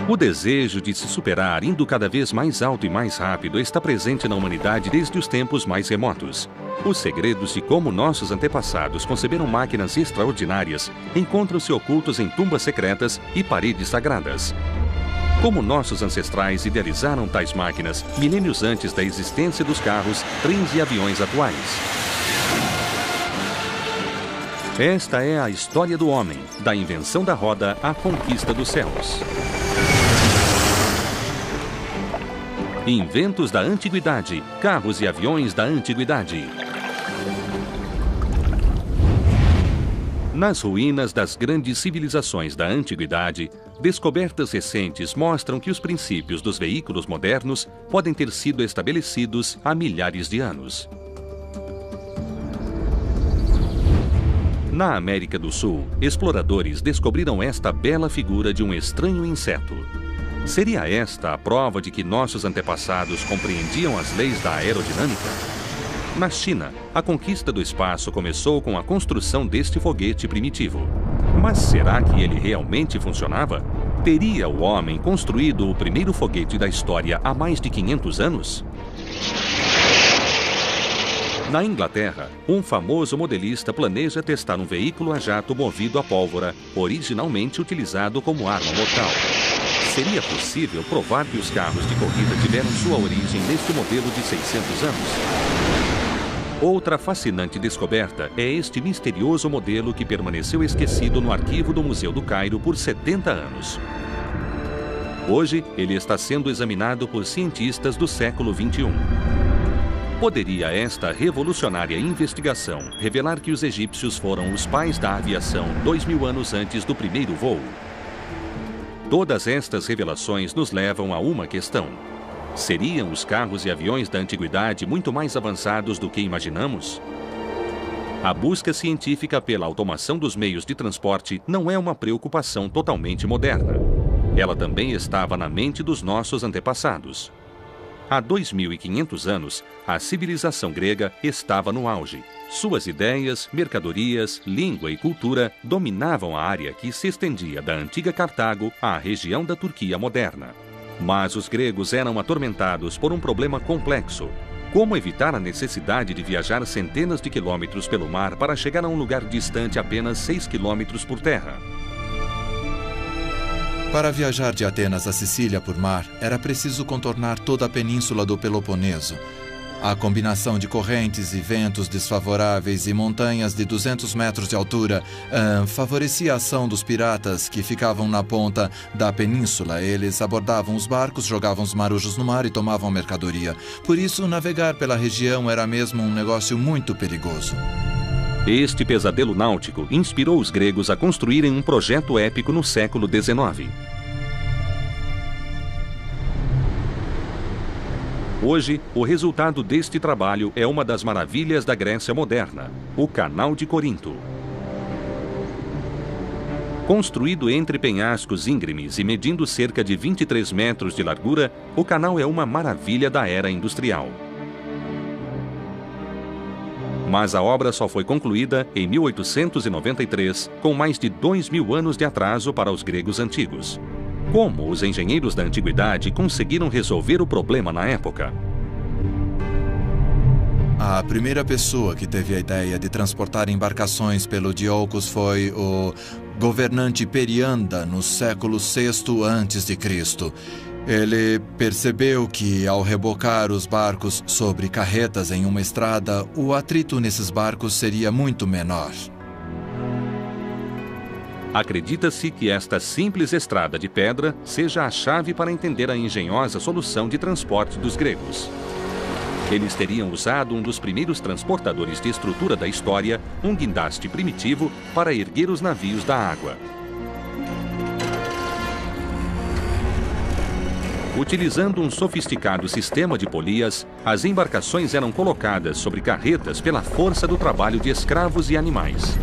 O desejo de se superar, indo cada vez mais alto e mais rápido, está presente na humanidade desde os tempos mais remotos. Os segredos de como nossos antepassados conceberam máquinas extraordinárias encontram-se ocultos em tumbas secretas e paredes sagradas. Como nossos ancestrais idealizaram tais máquinas milênios antes da existência dos carros, trens e aviões atuais. Esta é a história do homem, da invenção da roda à conquista dos céus. Inventos da Antiguidade, carros e aviões da Antiguidade. Nas ruínas das grandes civilizações da Antiguidade, descobertas recentes mostram que os princípios dos veículos modernos podem ter sido estabelecidos há milhares de anos. Na América do Sul, exploradores descobriram esta bela figura de um estranho inseto. Seria esta a prova de que nossos antepassados compreendiam as leis da aerodinâmica? Na China, a conquista do espaço começou com a construção deste foguete primitivo. Mas será que ele realmente funcionava? Teria o homem construído o primeiro foguete da história há mais de 500 anos? Na Inglaterra, um famoso modelista planeja testar um veículo a jato movido a pólvora, originalmente utilizado como arma mortal. Seria possível provar que os carros de corrida tiveram sua origem neste modelo de 600 anos? Outra fascinante descoberta é este misterioso modelo que permaneceu esquecido no arquivo do Museu do Cairo por 70 anos. Hoje, ele está sendo examinado por cientistas do século XXI. Poderia esta revolucionária investigação revelar que os egípcios foram os pais da aviação 2000 anos antes do primeiro voo? Todas estas revelações nos levam a uma questão. Seriam os carros e aviões da antiguidade muito mais avançados do que imaginamos? A busca científica pela automação dos meios de transporte não é uma preocupação totalmente moderna. Ela também estava na mente dos nossos antepassados. Há 2.500 anos, a civilização grega estava no auge. Suas ideias, mercadorias, língua e cultura dominavam a área que se estendia da antiga Cartago à região da Turquia moderna. Mas os gregos eram atormentados por um problema complexo. Como evitar a necessidade de viajar centenas de quilômetros pelo mar para chegar a um lugar distante apenas 6 quilômetros por terra? Para viajar de Atenas a Sicília por mar, era preciso contornar toda a península do Peloponeso. A combinação de correntes e ventos desfavoráveis e montanhas de 200 metros de altura favorecia a ação dos piratas que ficavam na ponta da península. Eles abordavam os barcos, jogavam os marujos no mar e tomavam mercadoria. Por isso, navegar pela região era mesmo um negócio muito perigoso. Este pesadelo náutico inspirou os gregos a construírem um projeto épico no século XIX. Hoje, o resultado deste trabalho é uma das maravilhas da Grécia moderna, o Canal de Corinto. Construído entre penhascos íngremes e medindo cerca de 23 metros de largura, o canal é uma maravilha da era industrial. Mas a obra só foi concluída em 1893, com mais de 2.000 anos de atraso para os gregos antigos. Como os engenheiros da antiguidade conseguiram resolver o problema na época? A primeira pessoa que teve a ideia de transportar embarcações pelo Diolcos foi o governante Perianda, no século VI a.C. Ele percebeu que, ao rebocar os barcos sobre carretas em uma estrada, o atrito nesses barcos seria muito menor. Acredita-se que esta simples estrada de pedra seja a chave para entender a engenhosa solução de transporte dos gregos. Eles teriam usado um dos primeiros transportadores de estrutura da história, um guindaste primitivo, para erguer os navios da água. Utilizando um sofisticado sistema de polias, as embarcações eram colocadas sobre carretas pela força do trabalho de escravos e animais.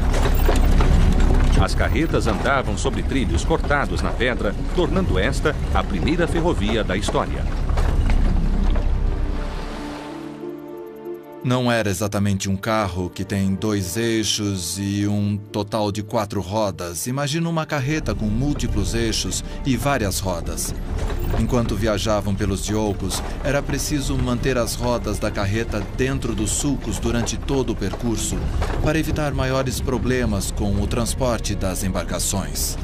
As carretas andavam sobre trilhos cortados na pedra, tornando esta a primeira ferrovia da história. Não era exatamente um carro que tem 2 eixos e um total de 4 rodas. Imagina uma carreta com múltiplos eixos e várias rodas. Enquanto viajavam pelos Diolcos, era preciso manter as rodas da carreta dentro dos sulcos durante todo o percurso, para evitar maiores problemas com o transporte das embarcações.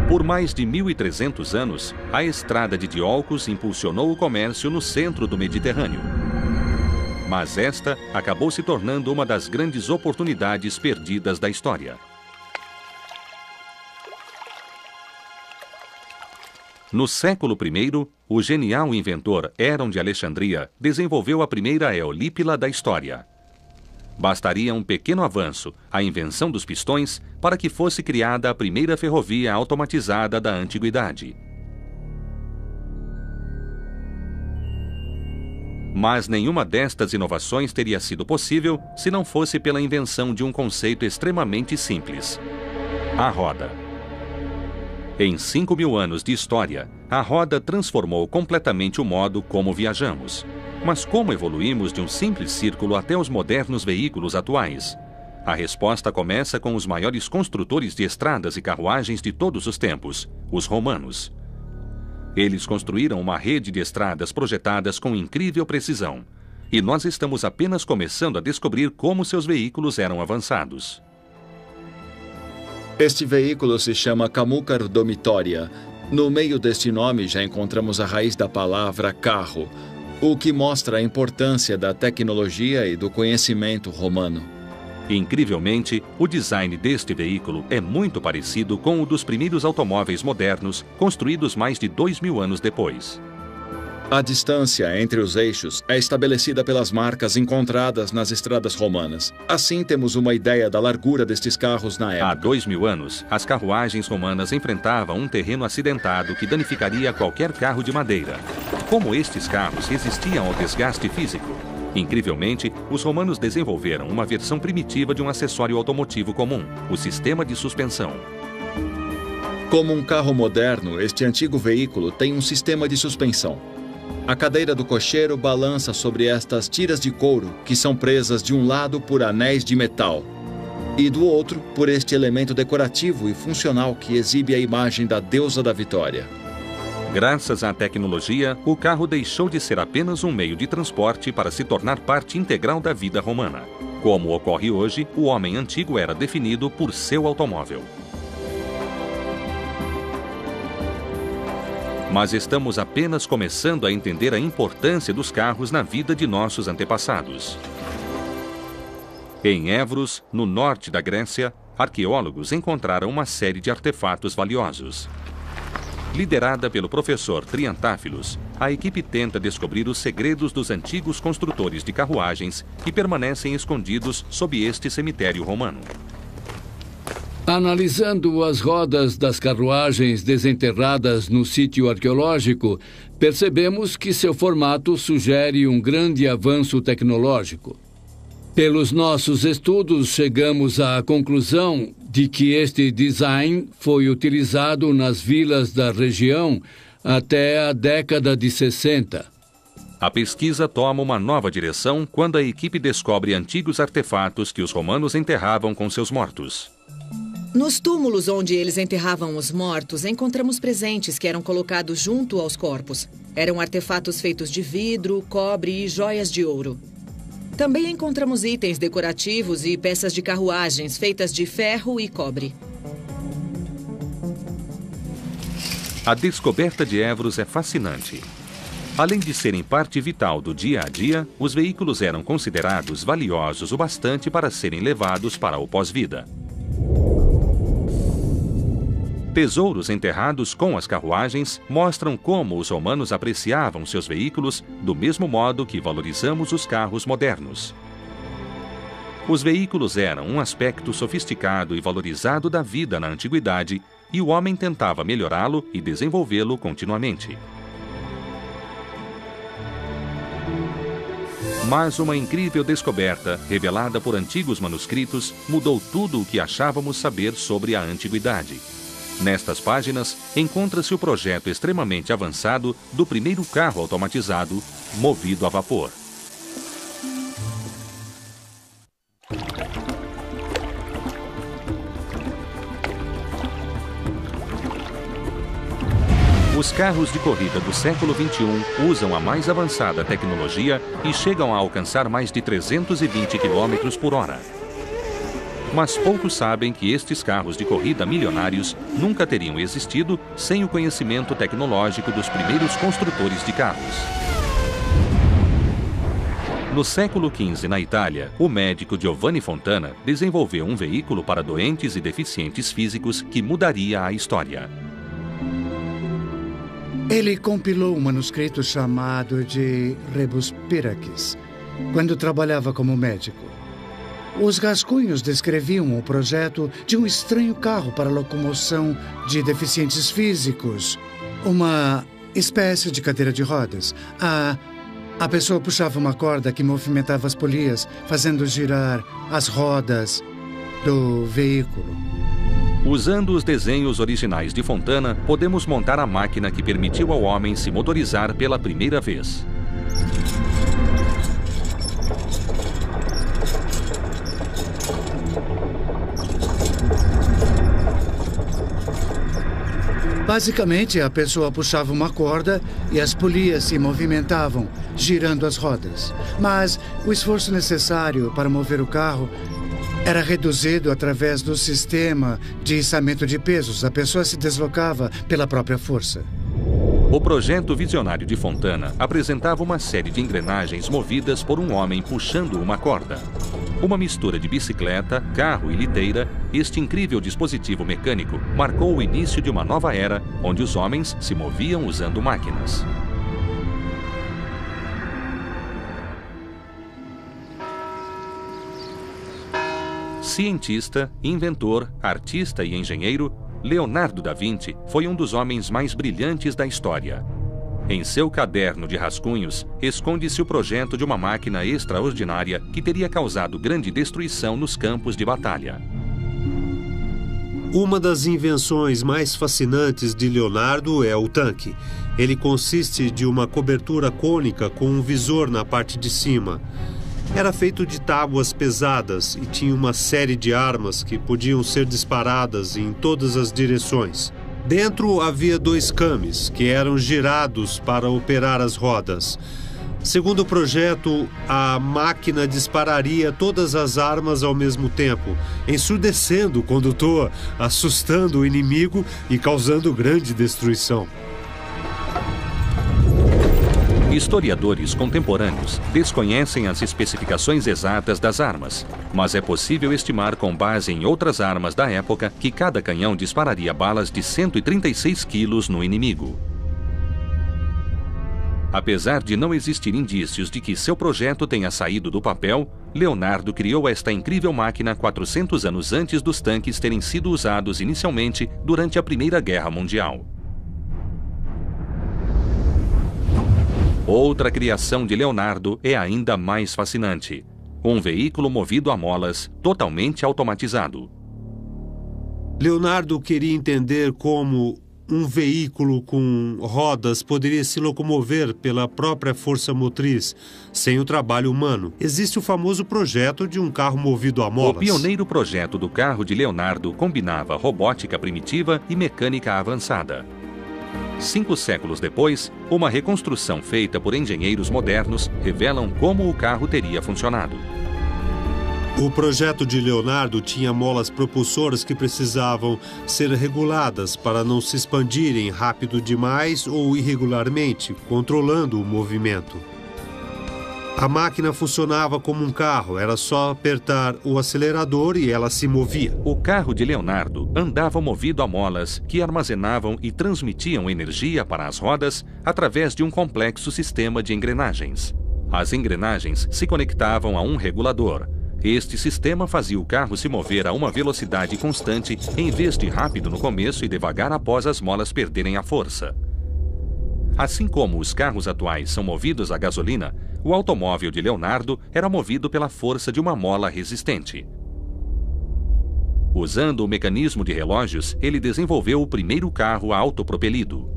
Por mais de 1.300 anos, a estrada de Diolcos impulsionou o comércio no centro do Mediterrâneo. Mas esta acabou se tornando uma das grandes oportunidades perdidas da história. No século I, o genial inventor Hérón de Alexandria desenvolveu a primeira eolípila da história. Bastaria um pequeno avanço, a invenção dos pistões, para que fosse criada a primeira ferrovia automatizada da antiguidade. Mas nenhuma destas inovações teria sido possível se não fosse pela invenção de um conceito extremamente simples: a roda. Em 5.000 anos de história, a roda transformou completamente o modo como viajamos. Mas como evoluímos de um simples círculo até os modernos veículos atuais? A resposta começa com os maiores construtores de estradas e carruagens de todos os tempos, os romanos. Eles construíram uma rede de estradas projetadas com incrível precisão. E nós estamos apenas começando a descobrir como seus veículos eram avançados. Este veículo se chama Camúcar Domitória. No meio deste nome já encontramos a raiz da palavra carro, o que mostra a importância da tecnologia e do conhecimento romano. Incrivelmente, o design deste veículo é muito parecido com o dos primeiros automóveis modernos, construídos mais de 2.000 anos depois. A distância entre os eixos é estabelecida pelas marcas encontradas nas estradas romanas. Assim, temos uma ideia da largura destes carros na época. Há 2.000 anos, as carruagens romanas enfrentavam um terreno acidentado que danificaria qualquer carro de madeira. Como estes carros resistiam ao desgaste físico? Incrivelmente, os romanos desenvolveram uma versão primitiva de um acessório automotivo comum, o sistema de suspensão. Como um carro moderno, este antigo veículo tem um sistema de suspensão. A cadeira do cocheiro balança sobre estas tiras de couro que são presas de um lado por anéis de metal e do outro por este elemento decorativo e funcional que exibe a imagem da deusa da vitória. Graças à tecnologia, o carro deixou de ser apenas um meio de transporte para se tornar parte integral da vida romana. Como ocorre hoje, o homem antigo era definido por seu automóvel. Mas estamos apenas começando a entender a importância dos carros na vida de nossos antepassados. Em Évros, no norte da Grécia, arqueólogos encontraram uma série de artefatos valiosos. Liderada pelo professor Triantáfilos, a equipe tenta descobrir os segredos dos antigos construtores de carruagens que permanecem escondidos sob este cemitério romano. Analisando as rodas das carruagens desenterradas no sítio arqueológico, percebemos que seu formato sugere um grande avanço tecnológico. Pelos nossos estudos, chegamos à conclusão de que este design foi utilizado nas vilas da região até a década de 60. A pesquisa toma uma nova direção quando a equipe descobre antigos artefatos que os romanos enterravam com seus mortos. Nos túmulos onde eles enterravam os mortos, encontramos presentes que eram colocados junto aos corpos. Eram artefatos feitos de vidro, cobre e joias de ouro. Também encontramos itens decorativos e peças de carruagens feitas de ferro e cobre. A descoberta de Évros é fascinante. Além de serem parte vital do dia a dia, os veículos eram considerados valiosos o bastante para serem levados para o pós-vida. Tesouros enterrados com as carruagens mostram como os romanos apreciavam seus veículos do mesmo modo que valorizamos os carros modernos. Os veículos eram um aspecto sofisticado e valorizado da vida na antiguidade, e o homem tentava melhorá-lo e desenvolvê-lo continuamente. Mas uma incrível descoberta, revelada por antigos manuscritos, mudou tudo o que achávamos saber sobre a antiguidade. Nestas páginas, encontra-se o projeto extremamente avançado do primeiro carro automatizado movido a vapor. Os carros de corrida do século XXI usam a mais avançada tecnologia e chegam a alcançar mais de 320 km por hora. Mas poucos sabem que estes carros de corrida milionários nunca teriam existido sem o conhecimento tecnológico dos primeiros construtores de carros. No século XV, na Itália, o médico Giovanni Fontana desenvolveu um veículo para doentes e deficientes físicos que mudaria a história. Ele compilou um manuscrito chamado de Rebus Piracis, quando trabalhava como médico. Os rascunhos descreviam o projeto de um estranho carro para locomoção de deficientes físicos, uma espécie de cadeira de rodas. A pessoa puxava uma corda que movimentava as polias, fazendo girar as rodas do veículo. Usando os desenhos originais de Fontana, podemos montar a máquina que permitiu ao homem se motorizar pela primeira vez. Basicamente, a pessoa puxava uma corda e as polias se movimentavam, girando as rodas. Mas o esforço necessário para mover o carro era reduzido através do sistema de içamento de pesos. A pessoa se deslocava pela própria força. O projeto visionário de Fontana apresentava uma série de engrenagens movidas por um homem puxando uma corda. Uma mistura de bicicleta, carro e liteira, este incrível dispositivo mecânico marcou o início de uma nova era, onde os homens se moviam usando máquinas. Cientista, inventor, artista e engenheiro, Leonardo da Vinci foi um dos homens mais brilhantes da história. Em seu caderno de rascunhos, esconde-se o projeto de uma máquina extraordinária que teria causado grande destruição nos campos de batalha. Uma das invenções mais fascinantes de Leonardo é o tanque. Ele consiste de uma cobertura cônica com um visor na parte de cima. Era feito de tábuas pesadas e tinha uma série de armas que podiam ser disparadas em todas as direções. Dentro havia 2 cames, que eram girados para operar as rodas. Segundo o projeto, a máquina dispararia todas as armas ao mesmo tempo, ensurdecendo o condutor, assustando o inimigo e causando grande destruição. Historiadores contemporâneos desconhecem as especificações exatas das armas, mas é possível estimar com base em outras armas da época que cada canhão dispararia balas de 136 quilos no inimigo. Apesar de não existir indícios de que seu projeto tenha saído do papel, Leonardo criou esta incrível máquina 400 anos antes dos tanques terem sido usados inicialmente durante a Primeira Guerra Mundial. Outra criação de Leonardo é ainda mais fascinante. Um veículo movido a molas, totalmente automatizado. Leonardo queria entender como um veículo com rodas poderia se locomover pela própria força motriz, sem o trabalho humano. Existe o famoso projeto de um carro movido a molas. O pioneiro projeto do carro de Leonardo combinava robótica primitiva e mecânica avançada. 5 séculos depois, uma reconstrução feita por engenheiros modernos revelam como o carro teria funcionado. O projeto de Leonardo tinha molas propulsoras que precisavam ser reguladas para não se expandirem rápido demais ou irregularmente, controlando o movimento. A máquina funcionava como um carro, era só apertar o acelerador e ela se movia. O carro de Leonardo andava movido a molas que armazenavam e transmitiam energia para as rodas através de um complexo sistema de engrenagens. As engrenagens se conectavam a um regulador. Este sistema fazia o carro se mover a uma velocidade constante, em vez de rápido no começo e devagar após as molas perderem a força. Assim como os carros atuais são movidos a gasolina, o automóvel de Leonardo era movido pela força de uma mola resistente. Usando o mecanismo de relógios, ele desenvolveu o primeiro carro autopropelido.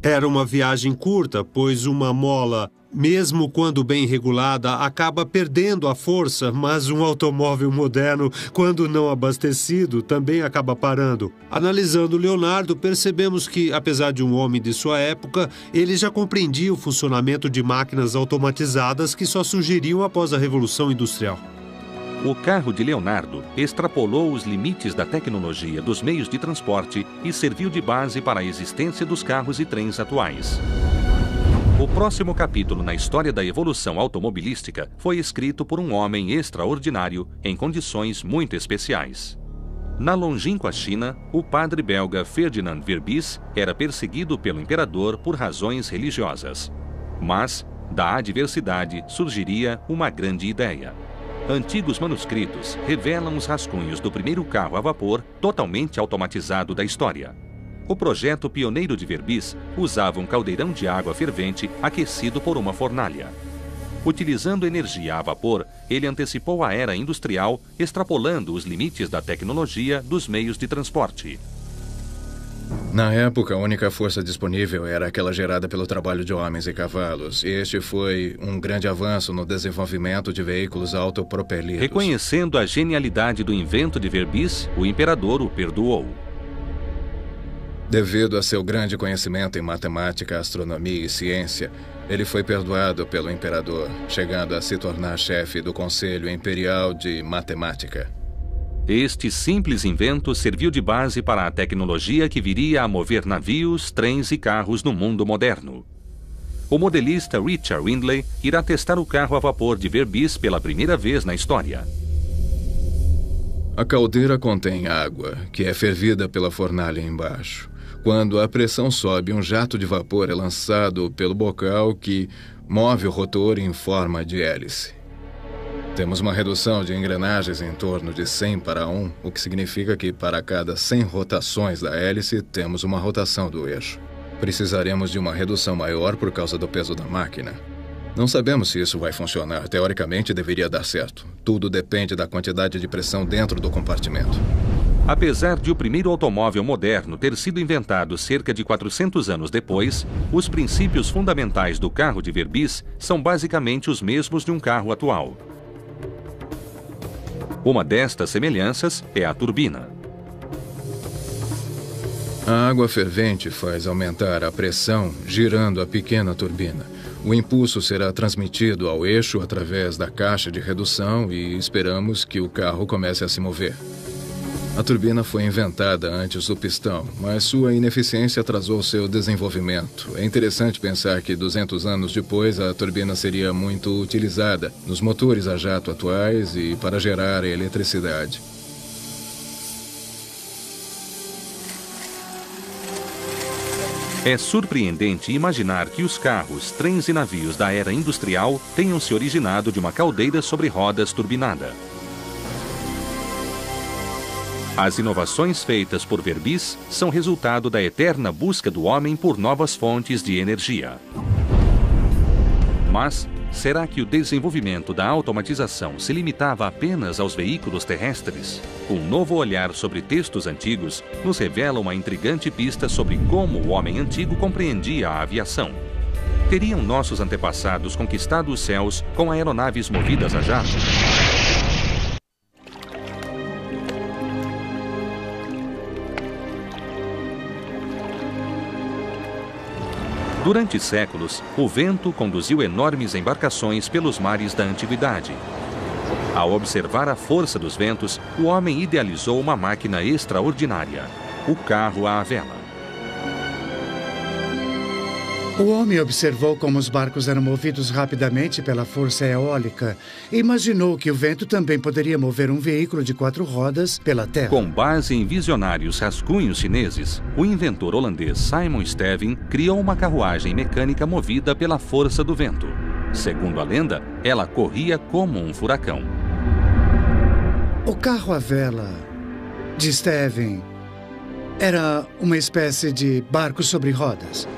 Era uma viagem curta, pois uma mola mesmo quando bem regulada, acaba perdendo a força, mas um automóvel moderno, quando não abastecido, também acaba parando. Analisando Leonardo, percebemos que, apesar de um homem de sua época, ele já compreendia o funcionamento de máquinas automatizadas que só surgiriam após a Revolução Industrial. O carro de Leonardo extrapolou os limites da tecnologia dos meios de transporte e serviu de base para a existência dos carros e trens atuais. O próximo capítulo na história da evolução automobilística foi escrito por um homem extraordinário em condições muito especiais. Na longínqua China, o padre belga Ferdinand Verbis era perseguido pelo imperador por razões religiosas. Mas, da adversidade, surgiria uma grande ideia. Antigos manuscritos revelam os rascunhos do primeiro carro a vapor totalmente automatizado da história. O projeto pioneiro de Verbis usava um caldeirão de água fervente aquecido por uma fornalha. Utilizando energia a vapor, ele antecipou a era industrial, extrapolando os limites da tecnologia dos meios de transporte. Na época, a única força disponível era aquela gerada pelo trabalho de homens e cavalos. Este foi um grande avanço no desenvolvimento de veículos autopropelidos. Reconhecendo a genialidade do invento de Verbis, o imperador o perdoou. Devido a seu grande conhecimento em matemática, astronomia e ciência, ele foi perdoado pelo imperador, chegando a se tornar chefe do Conselho Imperial de Matemática. Este simples invento serviu de base para a tecnologia que viria a mover navios, trens e carros no mundo moderno. O modelista Richard Windley irá testar o carro a vapor de Verbis pela primeira vez na história. A caldeira contém água, que é fervida pela fornalha embaixo. Quando a pressão sobe, um jato de vapor é lançado pelo bocal que move o rotor em forma de hélice. Temos uma redução de engrenagens em torno de 100 para 1, o que significa que para cada 100 rotações da hélice, temos uma rotação do eixo. Precisaremos de uma redução maior por causa do peso da máquina. Não sabemos se isso vai funcionar. Teoricamente, deveria dar certo. Tudo depende da quantidade de pressão dentro do compartimento. Apesar de o primeiro automóvel moderno ter sido inventado cerca de 400 anos depois, os princípios fundamentais do carro de Verbis são basicamente os mesmos de um carro atual. Uma destas semelhanças é a turbina. A água fervente faz aumentar a pressão girando a pequena turbina. O impulso será transmitido ao eixo através da caixa de redução e esperamos que o carro comece a se mover. A turbina foi inventada antes do pistão, mas sua ineficiência atrasou seu desenvolvimento. É interessante pensar que 200 anos depois a turbina seria muito utilizada nos motores a jato atuais e para gerar eletricidade. É surpreendente imaginar que os carros, trens e navios da era industrial tenham se originado de uma caldeira sobre rodas turbinada. As inovações feitas por Verbis são resultado da eterna busca do homem por novas fontes de energia. Mas, será que o desenvolvimento da automatização se limitava apenas aos veículos terrestres? Um novo olhar sobre textos antigos nos revela uma intrigante pista sobre como o homem antigo compreendia a aviação. Teriam nossos antepassados conquistado os céus com aeronaves movidas a jato? Durante séculos, o vento conduziu enormes embarcações pelos mares da antiguidade. Ao observar a força dos ventos, o homem idealizou uma máquina extraordinária, o carro à vela. O homem observou como os barcos eram movidos rapidamente pela força eólica e imaginou que o vento também poderia mover um veículo de 4 rodas pela terra. Com base em visionários rascunhos chineses, o inventor holandês Simon Stevin criou uma carruagem mecânica movida pela força do vento. Segundo a lenda, ela corria como um furacão. O carro à vela de Stevin era uma espécie de barco sobre rodas.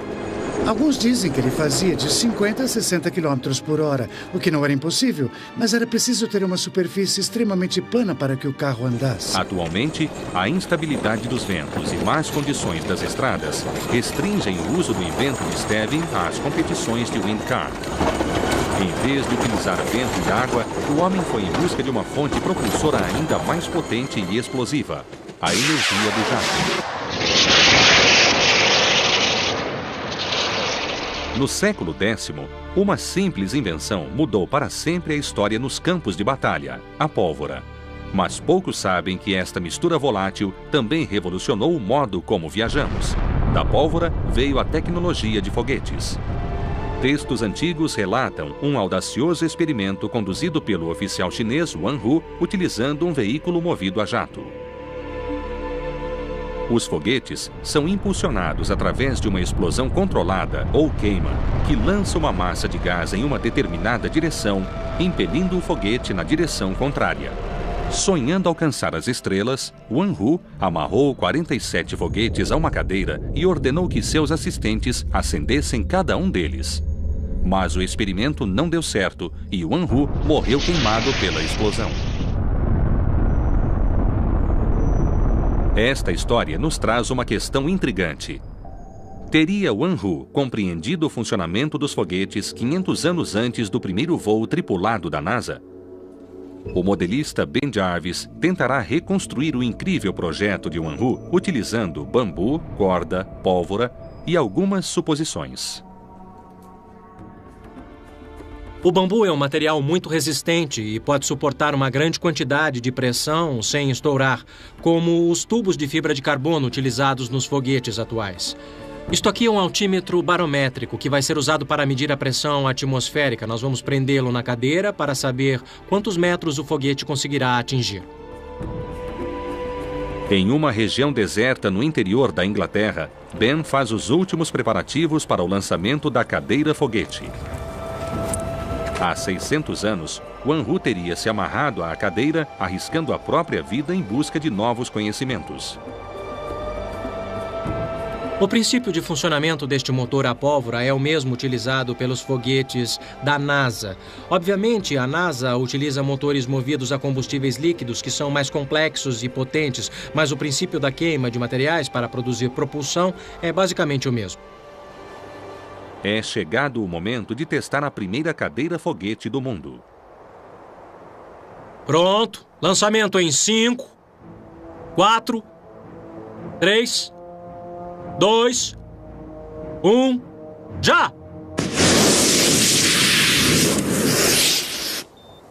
Alguns dizem que ele fazia de 50 a 60 km por hora, o que não era impossível, mas era preciso ter uma superfície extremamente plana para que o carro andasse. Atualmente, a instabilidade dos ventos e más condições das estradas restringem o uso do invento de Stevin às competições de windcar. Em vez de utilizar vento e água, o homem foi em busca de uma fonte propulsora ainda mais potente e explosiva, a energia do jato. No século X, uma simples invenção mudou para sempre a história nos campos de batalha, a pólvora. Mas poucos sabem que esta mistura volátil também revolucionou o modo como viajamos. Da pólvora veio a tecnologia de foguetes. Textos antigos relatam um audacioso experimento conduzido pelo oficial chinês Wan Hu, utilizando um veículo movido a jato. Os foguetes são impulsionados através de uma explosão controlada ou queima, que lança uma massa de gás em uma determinada direção, impelindo o foguete na direção contrária. Sonhando alcançar as estrelas, Wan Hu amarrou 47 foguetes a uma cadeira e ordenou que seus assistentes acendessem cada um deles. Mas o experimento não deu certo e Wan Hu morreu queimado pela explosão. Esta história nos traz uma questão intrigante. Teria Wan Hu compreendido o funcionamento dos foguetes 500 anos antes do primeiro voo tripulado da NASA? O modelista Ben Jarvis tentará reconstruir o incrível projeto de Wan Hu utilizando bambu, corda, pólvora e algumas suposições. O bambu é um material muito resistente e pode suportar uma grande quantidade de pressão sem estourar, como os tubos de fibra de carbono utilizados nos foguetes atuais. Isto aqui é um altímetro barométrico que vai ser usado para medir a pressão atmosférica. Nós vamos prendê-lo na cadeira para saber quantos metros o foguete conseguirá atingir. Em uma região deserta no interior da Inglaterra, Ben faz os últimos preparativos para o lançamento da cadeira foguete. Há 600 anos, Wan Hu teria se amarrado à cadeira, arriscando a própria vida em busca de novos conhecimentos. O princípio de funcionamento deste motor a pólvora é o mesmo utilizado pelos foguetes da NASA. Obviamente, a NASA utiliza motores movidos a combustíveis líquidos que são mais complexos e potentes, mas o princípio da queima de materiais para produzir propulsão é basicamente o mesmo. É chegado o momento de testar a primeira cadeira foguete do mundo. Pronto. Lançamento em 5, 4, 3, 2, 1, já!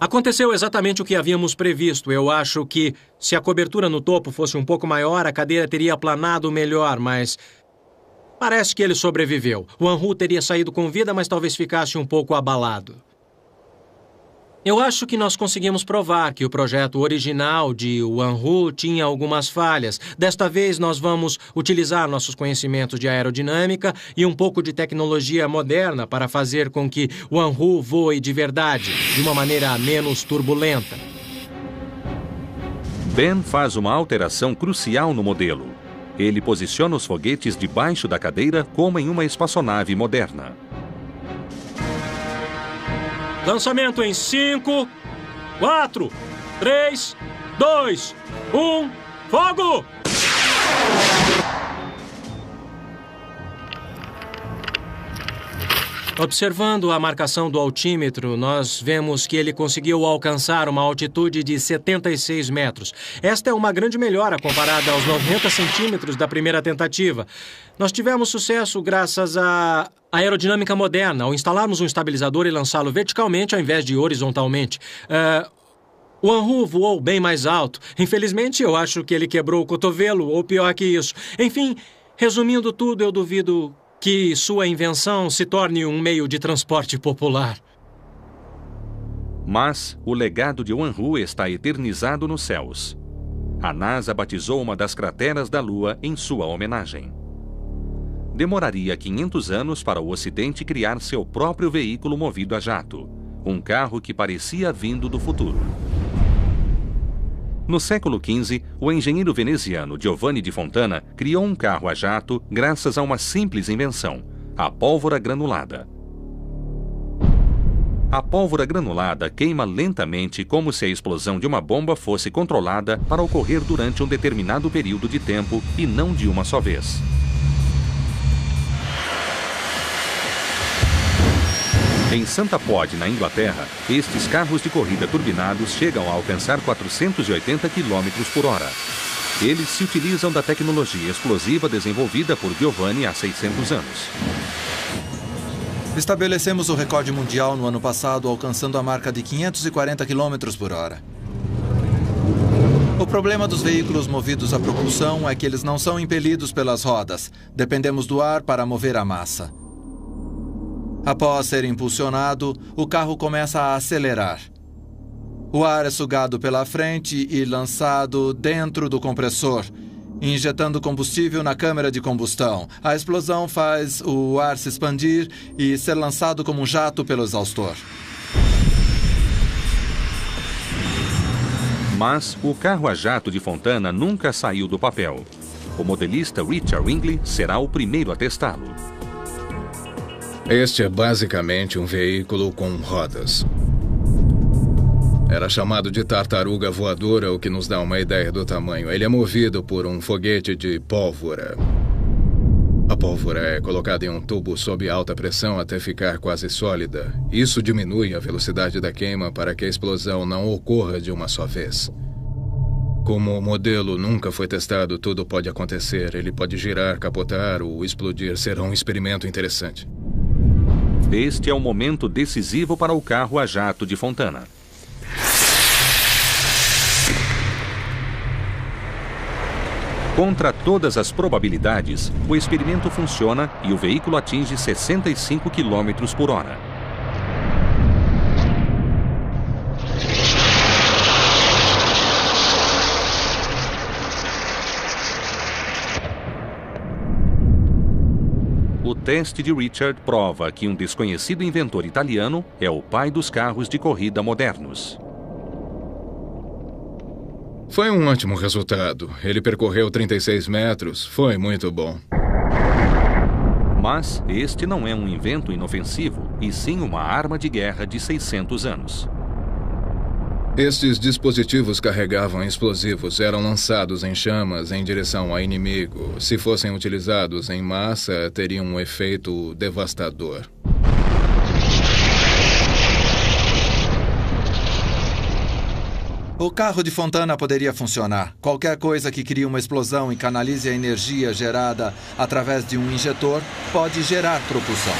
Aconteceu exatamente o que havíamos previsto. Eu acho que, se a cobertura no topo fosse um pouco maior, a cadeira teria planado melhor, mas parece que ele sobreviveu. Wan Hu teria saído com vida, mas talvez ficasse um pouco abalado. Eu acho que nós conseguimos provar que o projeto original de Wan Hu tinha algumas falhas. Desta vez, nós vamos utilizar nossos conhecimentos de aerodinâmica e um pouco de tecnologia moderna para fazer com que Wan Hu voe de verdade, de uma maneira menos turbulenta. Ben faz uma alteração crucial no modelo. Ele posiciona os foguetes debaixo da cadeira como em uma espaçonave moderna. Lançamento em 5, 4, 3, 2, 1, fogo! Observando a marcação do altímetro, nós vemos que ele conseguiu alcançar uma altitude de 76 metros. Esta é uma grande melhora comparada aos 90 centímetros da primeira tentativa. Nós tivemos sucesso graças à aerodinâmica moderna, ao instalarmos um estabilizador e lançá-lo verticalmente ao invés de horizontalmente. O Wan Hu voou bem mais alto. Infelizmente, eu acho que ele quebrou o cotovelo, ou pior que isso. Enfim, resumindo tudo, eu duvido que sua invenção se torne um meio de transporte popular. Mas o legado de Wan Hu está eternizado nos céus. A NASA batizou uma das crateras da Lua em sua homenagem. Demoraria 500 anos para o Ocidente criar seu próprio veículo movido a jato, um carro que parecia vindo do futuro. No século XV, o engenheiro veneziano Giovanni di Fontana criou um carro a jato graças a uma simples invenção, a pólvora granulada. A pólvora granulada queima lentamente como se a explosão de uma bomba fosse controlada para ocorrer durante um determinado período de tempo e não de uma só vez. Em Santa Pod, na Inglaterra, estes carros de corrida turbinados chegam a alcançar 480 km por hora. Eles se utilizam da tecnologia explosiva desenvolvida por Giovanni há 600 anos. Estabelecemos o recorde mundial no ano passado, alcançando a marca de 540 km por hora. O problema dos veículos movidos a propulsão é que eles não são impelidos pelas rodas. Dependemos do ar para mover a massa. Após ser impulsionado, o carro começa a acelerar. O ar é sugado pela frente e lançado dentro do compressor, injetando combustível na câmara de combustão. A explosão faz o ar se expandir e ser lançado como um jato pelo exaustor. Mas o carro a jato de Fontana nunca saiu do papel. O modelista Richard Wingley será o primeiro a testá-lo. Este é basicamente um veículo com rodas. Era chamado de tartaruga voadora, o que nos dá uma ideia do tamanho. Ele é movido por um foguete de pólvora. A pólvora é colocada em um tubo sob alta pressão até ficar quase sólida. Isso diminui a velocidade da queima para que a explosão não ocorra de uma só vez. Como o modelo nunca foi testado, tudo pode acontecer. Ele pode girar, capotar ou explodir. Será um experimento interessante. Este é o momento decisivo para o carro a jato de Fontana. Contra todas as probabilidades, o experimento funciona e o veículo atinge 65 km por hora. O teste de Richard prova que um desconhecido inventor italiano é o pai dos carros de corrida modernos. Foi um ótimo resultado. Ele percorreu 36 metros. Foi muito bom. Mas este não é um invento inofensivo, e sim uma arma de guerra de 600 anos. Estes dispositivos carregavam explosivos, eram lançados em chamas em direção ao inimigo. Se fossem utilizados em massa, teriam um efeito devastador. O carro de Fontana poderia funcionar. Qualquer coisa que crie uma explosão e canalize a energia gerada através de um injetor pode gerar propulsão.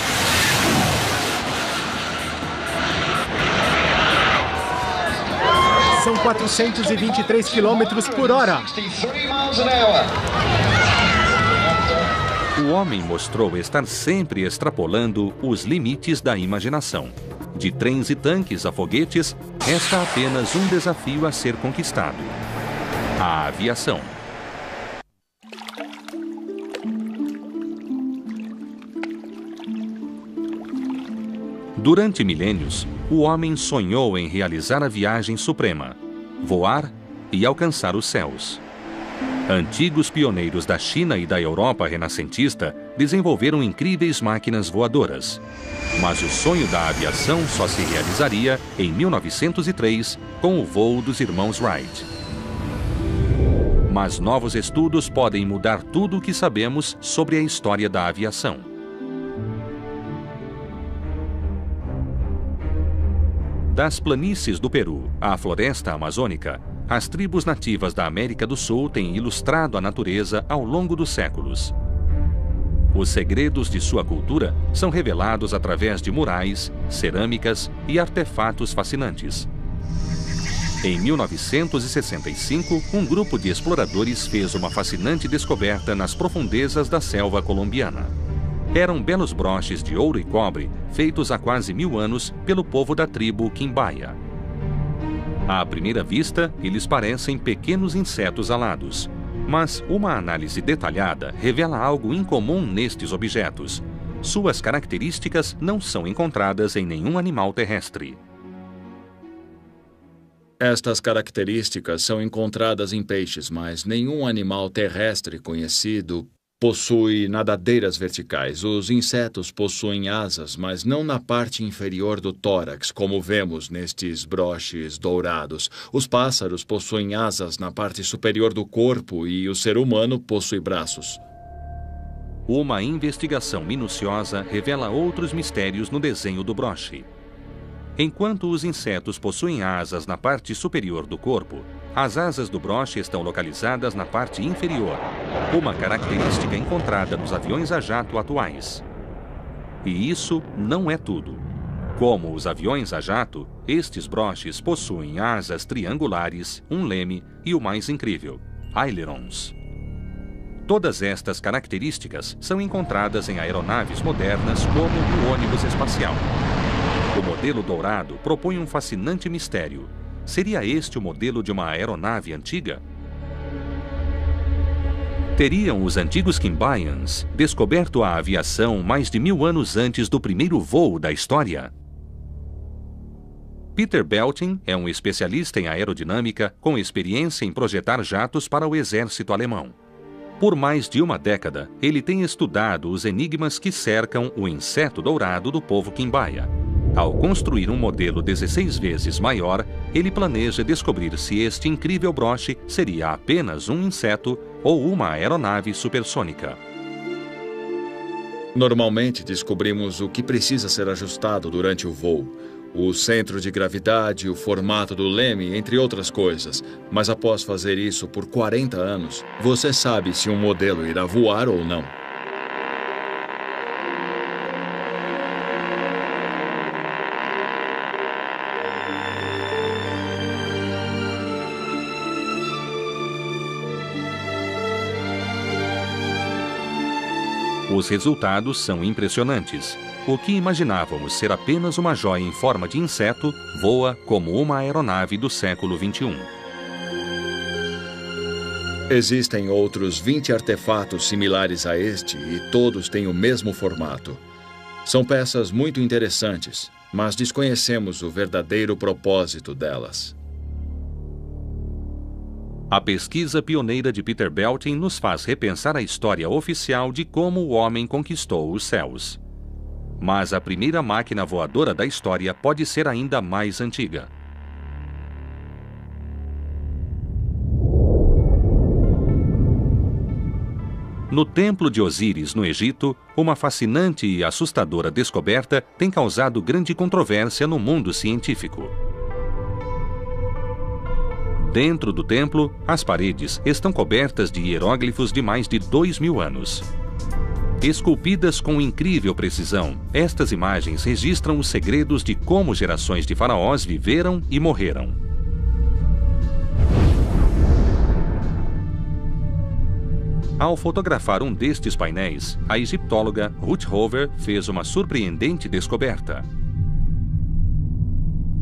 São 423 km por hora. O homem mostrou estar sempre extrapolando os limites da imaginação. De trens e tanques a foguetes, resta apenas um desafio a ser conquistado: a aviação. Durante milênios, o homem sonhou em realizar a viagem suprema, voar e alcançar os céus. Antigos pioneiros da China e da Europa renascentista desenvolveram incríveis máquinas voadoras. Mas o sonho da aviação só se realizaria em 1903 com o voo dos irmãos Wright. Mas novos estudos podem mudar tudo o que sabemos sobre a história da aviação. Das planícies do Peru à floresta amazônica, as tribos nativas da América do Sul têm ilustrado a natureza ao longo dos séculos. Os segredos de sua cultura são revelados através de murais, cerâmicas e artefatos fascinantes. Em 1965, um grupo de exploradores fez uma fascinante descoberta nas profundezas da selva colombiana. Eram belos broches de ouro e cobre feitos há quase 1000 anos pelo povo da tribo Quimbaya. À primeira vista, eles parecem pequenos insetos alados. Mas uma análise detalhada revela algo incomum nestes objetos. Suas características não são encontradas em nenhum animal terrestre. Estas características são encontradas em peixes, mas nenhum animal terrestre conhecido possui nadadeiras verticais. Os insetos possuem asas, mas não na parte inferior do tórax, como vemos nestes broches dourados. Os pássaros possuem asas na parte superior do corpo e o ser humano possui braços. Uma investigação minuciosa revela outros mistérios no desenho do broche. Enquanto os insetos possuem asas na parte superior do corpo, as asas do broche estão localizadas na parte inferior, uma característica encontrada nos aviões a jato atuais. E isso não é tudo. Como os aviões a jato, estes broches possuem asas triangulares, um leme e o mais incrível, ailerons. Todas estas características são encontradas em aeronaves modernas como o ônibus espacial. O modelo dourado propõe um fascinante mistério. Seria este o modelo de uma aeronave antiga? Teriam os antigos Quimbayans descoberto a aviação mais de 1000 anos antes do primeiro voo da história? Peter Belting é um especialista em aerodinâmica com experiência em projetar jatos para o exército alemão. Por mais de uma década, ele tem estudado os enigmas que cercam o inseto dourado do povo Quimbaya. Ao construir um modelo 16 vezes maior, ele planeja descobrir se este incrível broche seria apenas um inseto ou uma aeronave supersônica. Normalmente descobrimos o que precisa ser ajustado durante o voo. O centro de gravidade, o formato do leme, entre outras coisas. Mas após fazer isso por 40 anos, você sabe se um modelo irá voar ou não. Os resultados são impressionantes. O que imaginávamos ser apenas uma joia em forma de inseto voa como uma aeronave do século XXI. Existem outros 20 artefatos similares a este e todos têm o mesmo formato. São peças muito interessantes, mas desconhecemos o verdadeiro propósito delas. A pesquisa pioneira de Peter Belting nos faz repensar a história oficial de como o homem conquistou os céus. Mas a primeira máquina voadora da história pode ser ainda mais antiga. No Templo de Osíris, no Egito, uma fascinante e assustadora descoberta tem causado grande controvérsia no mundo científico. Dentro do templo, as paredes estão cobertas de hieróglifos de mais de 2000 anos. Esculpidas com incrível precisão, estas imagens registram os segredos de como gerações de faraós viveram e morreram. Ao fotografar um destes painéis, a egiptóloga Ruth Hover fez uma surpreendente descoberta.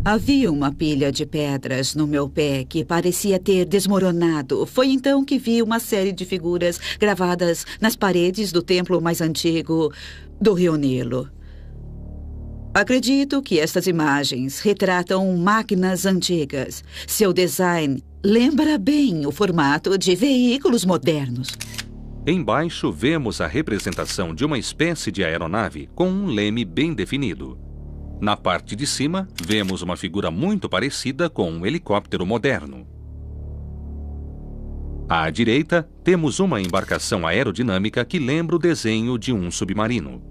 Havia uma pilha de pedras no meu pé que parecia ter desmoronado. Foi então que vi uma série de figuras gravadas nas paredes do templo mais antigo do Rio Nilo. Acredito que estas imagens retratam máquinas antigas. Seu design lembra bem o formato de veículos modernos. Embaixo vemos a representação de uma espécie de aeronave com um leme bem definido. Na parte de cima, vemos uma figura muito parecida com um helicóptero moderno. À direita, temos uma embarcação aerodinâmica que lembra o desenho de um submarino.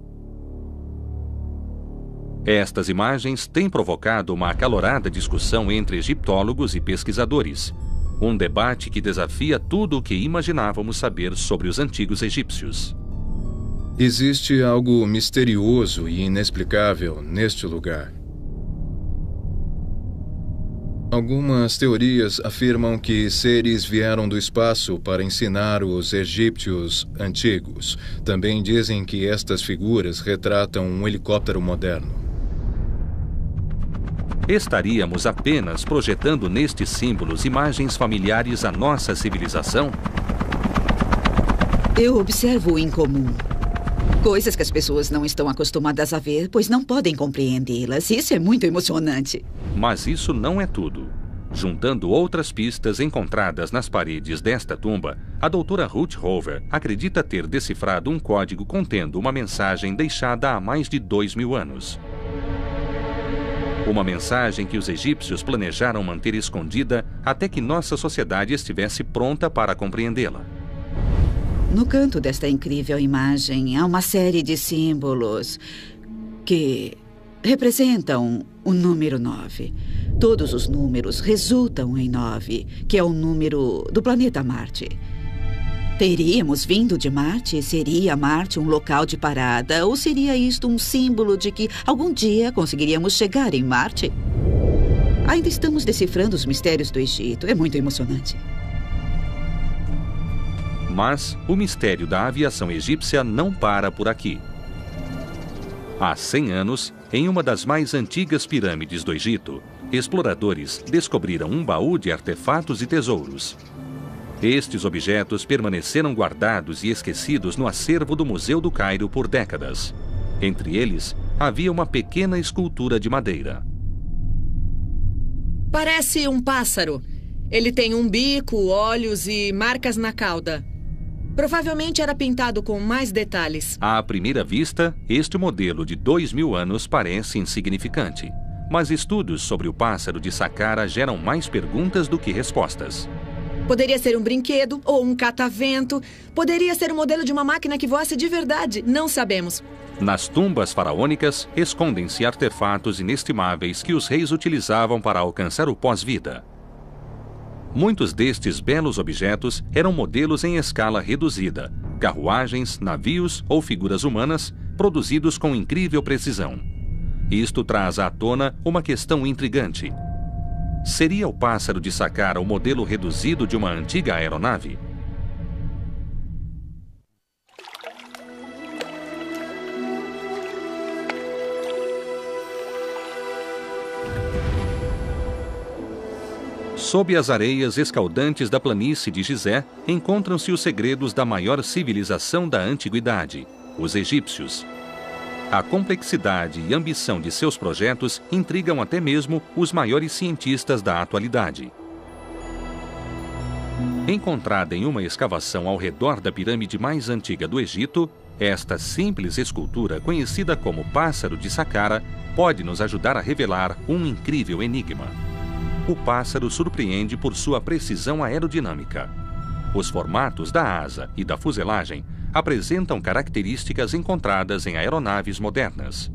Estas imagens têm provocado uma acalorada discussão entre egiptólogos e pesquisadores. Um debate que desafia tudo o que imaginávamos saber sobre os antigos egípcios. Existe algo misterioso e inexplicável neste lugar. Algumas teorias afirmam que seres vieram do espaço para ensinar os egípcios antigos. Também dizem que estas figuras retratam um helicóptero moderno. Estaríamos apenas projetando nestes símbolos imagens familiares à nossa civilização? Eu observo o incomum. Coisas que as pessoas não estão acostumadas a ver, pois não podem compreendê-las. Isso é muito emocionante. Mas isso não é tudo. Juntando outras pistas encontradas nas paredes desta tumba, a doutora Ruth Hover acredita ter decifrado um código contendo uma mensagem deixada há mais de 2.000 anos. Uma mensagem que os egípcios planejaram manter escondida até que nossa sociedade estivesse pronta para compreendê-la. No canto desta incrível imagem há uma série de símbolos que representam o número 9. Todos os números resultam em 9, que é o número do planeta Marte. Teríamos vindo de Marte? Seria Marte um local de parada? Ou seria isto um símbolo de que algum dia conseguiríamos chegar em Marte? Ainda estamos decifrando os mistérios do Egito. É muito emocionante. Mas o mistério da aviação egípcia não para por aqui. Há 100 anos, em uma das mais antigas pirâmides do Egito, exploradores descobriram um baú de artefatos e tesouros. Estes objetos permaneceram guardados e esquecidos no acervo do Museu do Cairo por décadas. Entre eles, havia uma pequena escultura de madeira. Parece um pássaro. Ele tem um bico, olhos e marcas na cauda. Provavelmente era pintado com mais detalhes. À primeira vista, este modelo de 2.000 anos parece insignificante. Mas estudos sobre o pássaro de Saqqara geram mais perguntas do que respostas. Poderia ser um brinquedo ou um catavento. Poderia ser o modelo de uma máquina que voasse de verdade. Não sabemos. Nas tumbas faraônicas, escondem-se artefatos inestimáveis que os reis utilizavam para alcançar o pós-vida. Muitos destes belos objetos eram modelos em escala reduzida, carruagens, navios ou figuras humanas, produzidos com incrível precisão. Isto traz à tona uma questão intrigante. Seria o pássaro de Saqqara o modelo reduzido de uma antiga aeronave? Sob as areias escaldantes da planície de Gizé, encontram-se os segredos da maior civilização da antiguidade, os egípcios. A complexidade e ambição de seus projetos intrigam até mesmo os maiores cientistas da atualidade. Encontrada em uma escavação ao redor da pirâmide mais antiga do Egito, esta simples escultura, conhecida como Pássaro de Saqqara, pode nos ajudar a revelar um incrível enigma. O pássaro surpreende por sua precisão aerodinâmica. Os formatos da asa e da fuselagem apresentam características encontradas em aeronaves modernas.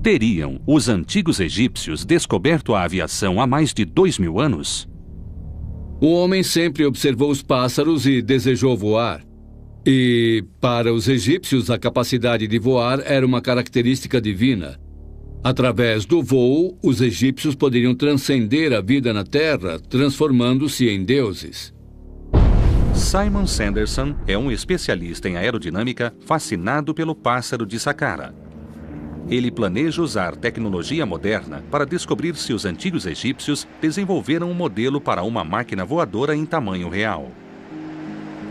Teriam os antigos egípcios descoberto a aviação há mais de 2.000 anos? O homem sempre observou os pássaros e desejou voar. E, para os egípcios, a capacidade de voar era uma característica divina. Através do voo, os egípcios poderiam transcender a vida na Terra, transformando-se em deuses. Simon Sanderson é um especialista em aerodinâmica fascinado pelo pássaro de Saqqara. Ele planeja usar tecnologia moderna para descobrir se os antigos egípcios desenvolveram um modelo para uma máquina voadora em tamanho real.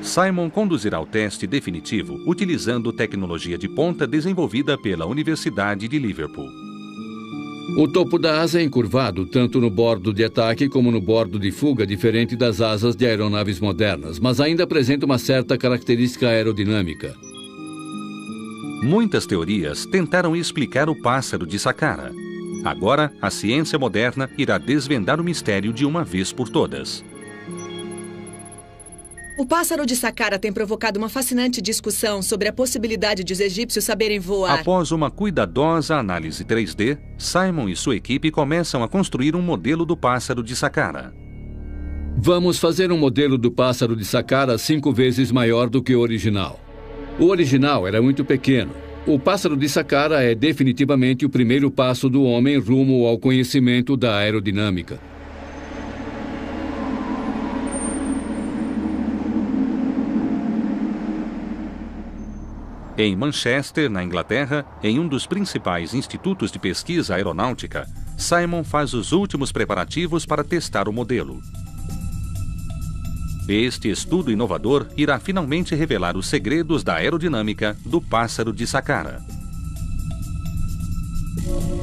Simon conduzirá o teste definitivo utilizando tecnologia de ponta desenvolvida pela Universidade de Liverpool. O topo da asa é encurvado tanto no bordo de ataque como no bordo de fuga, diferente das asas de aeronaves modernas, mas ainda apresenta uma certa característica aerodinâmica. Muitas teorias tentaram explicar o pássaro de Saqqara. Agora, a ciência moderna irá desvendar o mistério de uma vez por todas. O pássaro de Saqqara tem provocado uma fascinante discussão sobre a possibilidade de os egípcios saberem voar. Após uma cuidadosa análise 3D, Simon e sua equipe começam a construir um modelo do pássaro de Saqqara. Vamos fazer um modelo do pássaro de Saqqara 5 vezes maior do que o original. O original era muito pequeno. O pássaro de Saqqara é definitivamente o primeiro passo do homem rumo ao conhecimento da aerodinâmica. Em Manchester, na Inglaterra, em um dos principais institutos de pesquisa aeronáutica, Simon faz os últimos preparativos para testar o modelo. Este estudo inovador irá finalmente revelar os segredos da aerodinâmica do pássaro de Saqqara.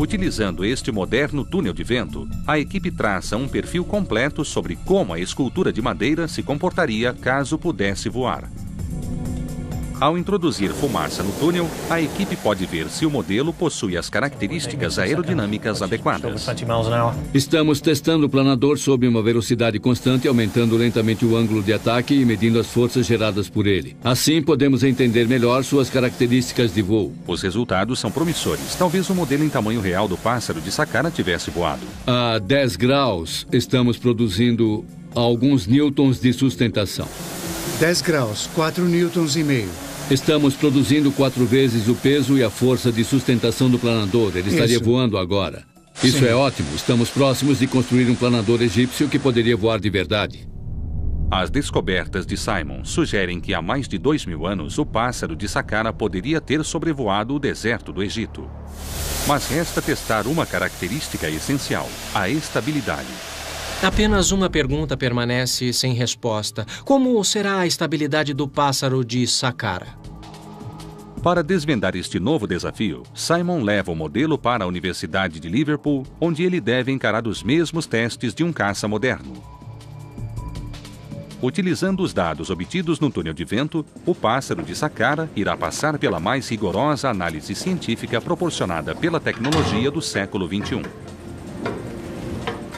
Utilizando este moderno túnel de vento, a equipe traça um perfil completo sobre como a escultura de madeira se comportaria caso pudesse voar. Ao introduzir fumaça no túnel, a equipe pode ver se o modelo possui as características aerodinâmicas adequadas. Estamos testando o planador sob uma velocidade constante, aumentando lentamente o ângulo de ataque e medindo as forças geradas por ele. Assim, podemos entender melhor suas características de voo. Os resultados são promissores. Talvez o modelo em tamanho real do pássaro de Saqqara tivesse voado. A 10 graus, estamos produzindo alguns newtons de sustentação. 10 graus, 4 newtons e meio. Estamos produzindo 4 vezes o peso e a força de sustentação do planador. Ele estaria voando agora. Isso Sim. é ótimo. Estamos próximos de construir um planador egípcio que poderia voar de verdade. As descobertas de Simon sugerem que há mais de 2.000 anos o pássaro de Saqqara poderia ter sobrevoado o deserto do Egito. Mas resta testar uma característica essencial: a estabilidade. Apenas uma pergunta permanece sem resposta. Como será a estabilidade do pássaro de Saqqara? Para desvendar este novo desafio, Simon leva o modelo para a Universidade de Liverpool, onde ele deve encarar os mesmos testes de um caça moderno. Utilizando os dados obtidos no túnel de vento, o pássaro de Saqqara irá passar pela mais rigorosa análise científica proporcionada pela tecnologia do século XXI.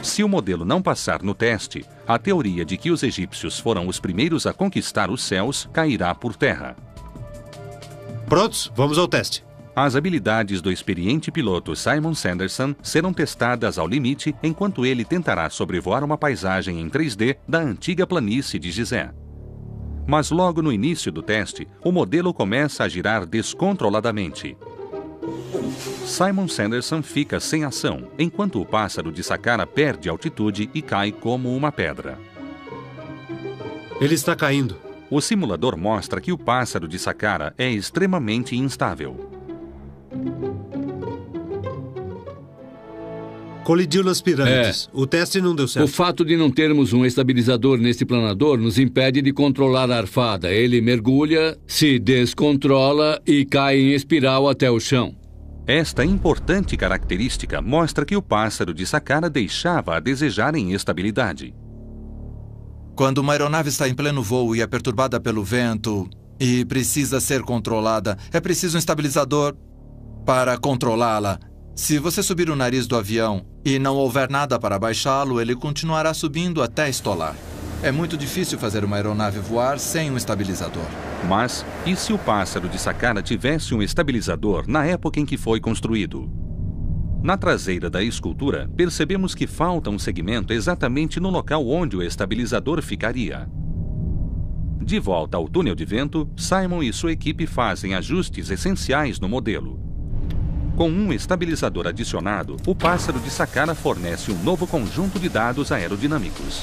Se o modelo não passar no teste, a teoria de que os egípcios foram os primeiros a conquistar os céus cairá por terra. Prontos? Vamos ao teste. As habilidades do experiente piloto Simon Sanderson serão testadas ao limite enquanto ele tentará sobrevoar uma paisagem em 3D da antiga planície de Gizé. Mas logo no início do teste, o modelo começa a girar descontroladamente. Simon Sanderson fica sem ação, enquanto o pássaro de Saqqara perde altitude e cai como uma pedra. Ele está caindo. O simulador mostra que o pássaro de Saqqara é extremamente instável. Colidiu nas pirâmides. O teste não deu certo. O fato de não termos um estabilizador neste planador nos impede de controlar a arfada. Ele mergulha, se descontrola e cai em espiral até o chão. Esta importante característica mostra que o pássaro de Saqqara deixava a desejar em estabilidade. Quando uma aeronave está em pleno voo e é perturbada pelo vento e precisa ser controlada, é preciso um estabilizador para controlá-la. Se você subir o nariz do avião e não houver nada para baixá-lo, ele continuará subindo até estolar. É muito difícil fazer uma aeronave voar sem um estabilizador. Mas, e se o pássaro de Saqqara tivesse um estabilizador na época em que foi construído? Na traseira da escultura, percebemos que falta um segmento exatamente no local onde o estabilizador ficaria. De volta ao túnel de vento, Simon e sua equipe fazem ajustes essenciais no modelo. Com um estabilizador adicionado, o pássaro de Saqqara fornece um novo conjunto de dados aerodinâmicos.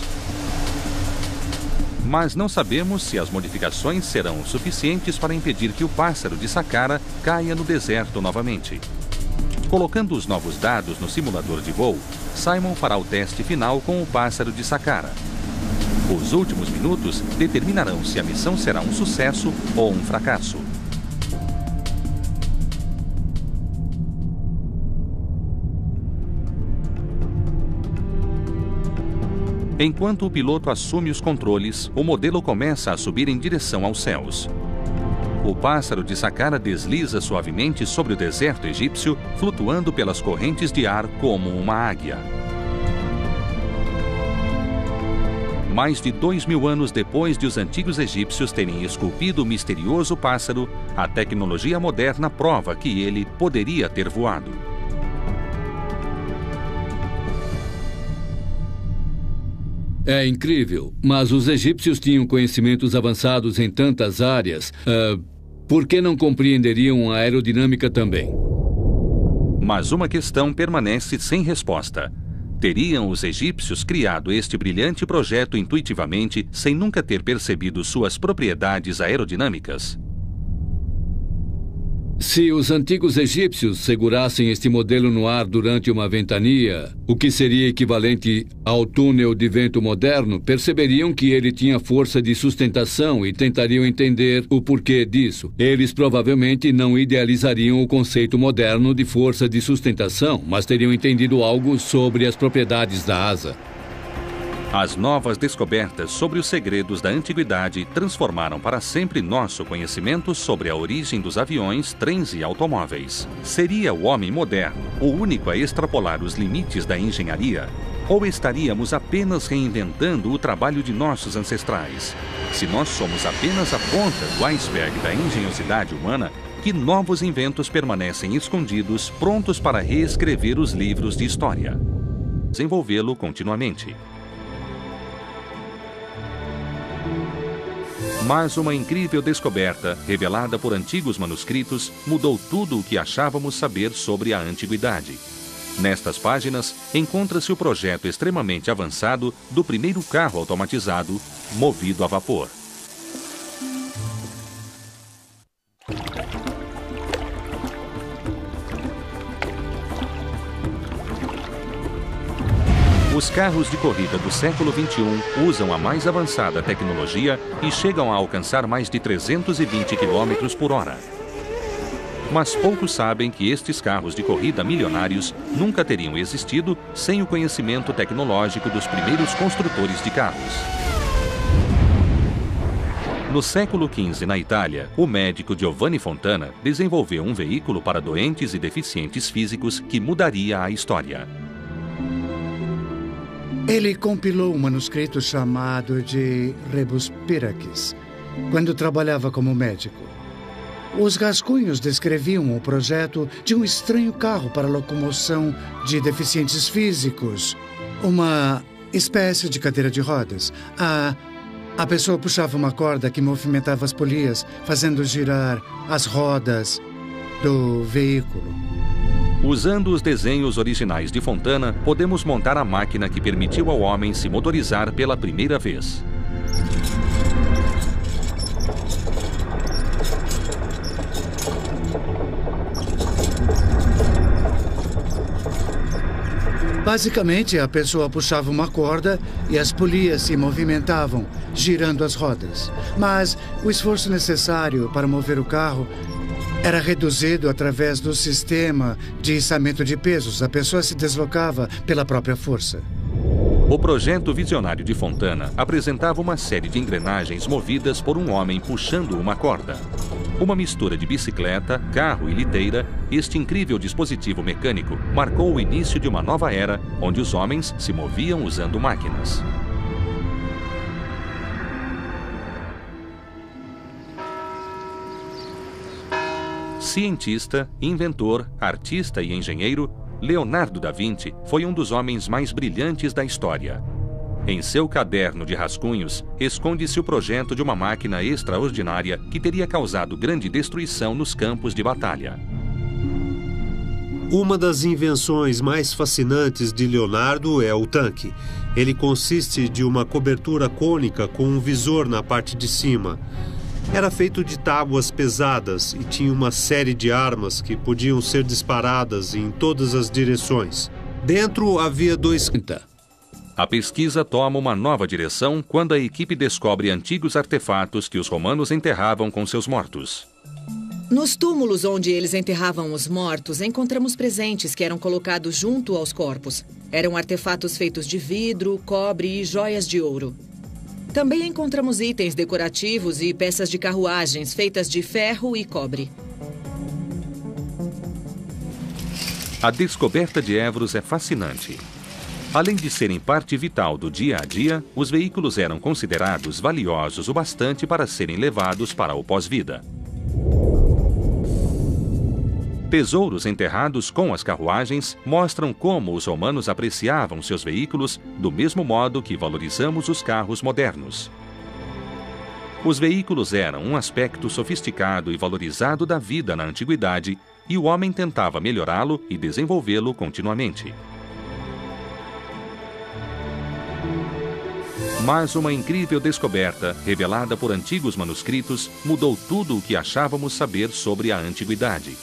Mas não sabemos se as modificações serão suficientes para impedir que o pássaro de Saqqara caia no deserto novamente. Colocando os novos dados no simulador de voo, Simon fará o teste final com o pássaro de Saqqara. Os últimos minutos determinarão se a missão será um sucesso ou um fracasso. Enquanto o piloto assume os controles, o modelo começa a subir em direção aos céus. O pássaro de Saqqara desliza suavemente sobre o deserto egípcio, flutuando pelas correntes de ar como uma águia. Mais de 2.000 anos depois de os antigos egípcios terem esculpido o misterioso pássaro, a tecnologia moderna prova que ele poderia ter voado. É incrível, mas os egípcios tinham conhecimentos avançados em tantas áreas. Por que não compreenderiam a aerodinâmica também? Mas uma questão permanece sem resposta. Teriam os egípcios criado este brilhante projeto intuitivamente sem nunca ter percebido suas propriedades aerodinâmicas? Se os antigos egípcios segurassem este modelo no ar durante uma ventania, o que seria equivalente ao túnel de vento moderno, perceberiam que ele tinha força de sustentação e tentariam entender o porquê disso. Eles provavelmente não idealizariam o conceito moderno de força de sustentação, mas teriam entendido algo sobre as propriedades da asa. As novas descobertas sobre os segredos da antiguidade transformaram para sempre nosso conhecimento sobre a origem dos aviões, trens e automóveis. Seria o homem moderno o único a extrapolar os limites da engenharia? Ou estaríamos apenas reinventando o trabalho de nossos ancestrais? Se nós somos apenas a ponta do iceberg da engenhosidade humana, que novos inventos permanecem escondidos, prontos para reescrever os livros de história? Desenvolvê-lo continuamente. Mas uma incrível descoberta, revelada por antigos manuscritos, mudou tudo o que achávamos saber sobre a antiguidade. Nestas páginas, encontra-se o projeto extremamente avançado do primeiro carro automatizado, movido a vapor. Os carros de corrida do século XXI usam a mais avançada tecnologia e chegam a alcançar mais de 320 km por hora. Mas poucos sabem que estes carros de corrida milionários nunca teriam existido sem o conhecimento tecnológico dos primeiros construtores de carros. No século XV, na Itália, o médico Giovanni Fontana desenvolveu um veículo para doentes e deficientes físicos que mudaria a história. Ele compilou um manuscrito chamado de Rebus Piracis, quando trabalhava como médico. Os rascunhos descreviam o projeto de um estranho carro para locomoção de deficientes físicos, uma espécie de cadeira de rodas. A pessoa puxava uma corda que movimentava as polias, fazendo girar as rodas do veículo. Usando os desenhos originais de Fontana, podemos montar a máquina que permitiu ao homem se motorizar pela primeira vez. Basicamente, a pessoa puxava uma corda e as polias se movimentavam, girando as rodas. Mas o esforço necessário para mover o carro era reduzido através do sistema de içamento de pesos. A pessoa se deslocava pela própria força. O projeto visionário de Fontana apresentava uma série de engrenagens movidas por um homem puxando uma corda. Uma mistura de bicicleta, carro e liteira, este incrível dispositivo mecânico marcou o início de uma nova era onde os homens se moviam usando máquinas. Cientista, inventor, artista e engenheiro, Leonardo da Vinci foi um dos homens mais brilhantes da história. Em seu caderno de rascunhos, esconde-se o projeto de uma máquina extraordinária que teria causado grande destruição nos campos de batalha. Uma das invenções mais fascinantes de Leonardo é o tanque. Ele consiste de uma cobertura cônica com um visor na parte de cima. Era feito de tábuas pesadas e tinha uma série de armas que podiam ser disparadas em todas as direções. Dentro havia dois... A pesquisa toma uma nova direção quando a equipe descobre antigos artefatos que os romanos enterravam com seus mortos. Nos túmulos onde eles enterravam os mortos, encontramos presentes que eram colocados junto aos corpos. Eram artefatos feitos de vidro, cobre e joias de ouro. Também encontramos itens decorativos e peças de carruagens feitas de ferro e cobre. A descoberta de Évros é fascinante. Além de serem parte vital do dia a dia, os veículos eram considerados valiosos o bastante para serem levados para o pós-vida. Tesouros enterrados com as carruagens mostram como os romanos apreciavam seus veículos do mesmo modo que valorizamos os carros modernos. Os veículos eram um aspecto sofisticado e valorizado da vida na antiguidade, e o homem tentava melhorá-lo e desenvolvê-lo continuamente. Mas uma incrível descoberta, revelada por antigos manuscritos, mudou tudo o que achávamos saber sobre a antiguidade.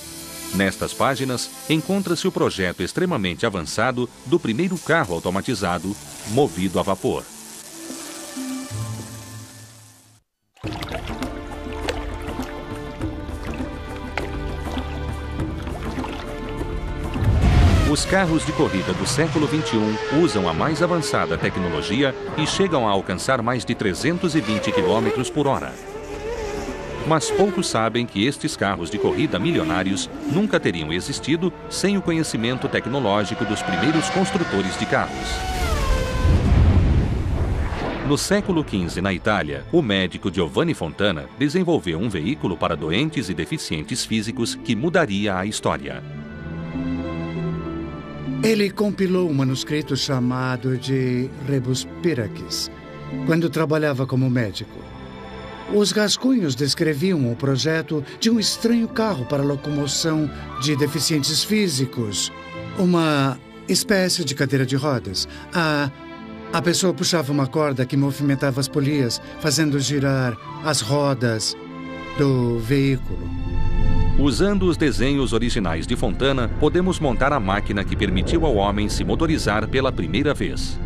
Nestas páginas, encontra-se o projeto extremamente avançado do primeiro carro automatizado, movido a vapor. Os carros de corrida do século XXI usam a mais avançada tecnologia e chegam a alcançar mais de 320 km por hora. Mas poucos sabem que estes carros de corrida milionários nunca teriam existido sem o conhecimento tecnológico dos primeiros construtores de carros. No século XV, na Itália, o médico Giovanni Fontana desenvolveu um veículo para doentes e deficientes físicos que mudaria a história. Ele compilou um manuscrito chamado de Rebus Piracis, quando trabalhava como médico. Os rascunhos descreviam o projeto de um estranho carro para locomoção de deficientes físicos, uma espécie de cadeira de rodas. A pessoa puxava uma corda que movimentava as polias, fazendo girar as rodas do veículo. Usando os desenhos originais de Fontana, podemos montar a máquina que permitiu ao homem se motorizar pela primeira vez.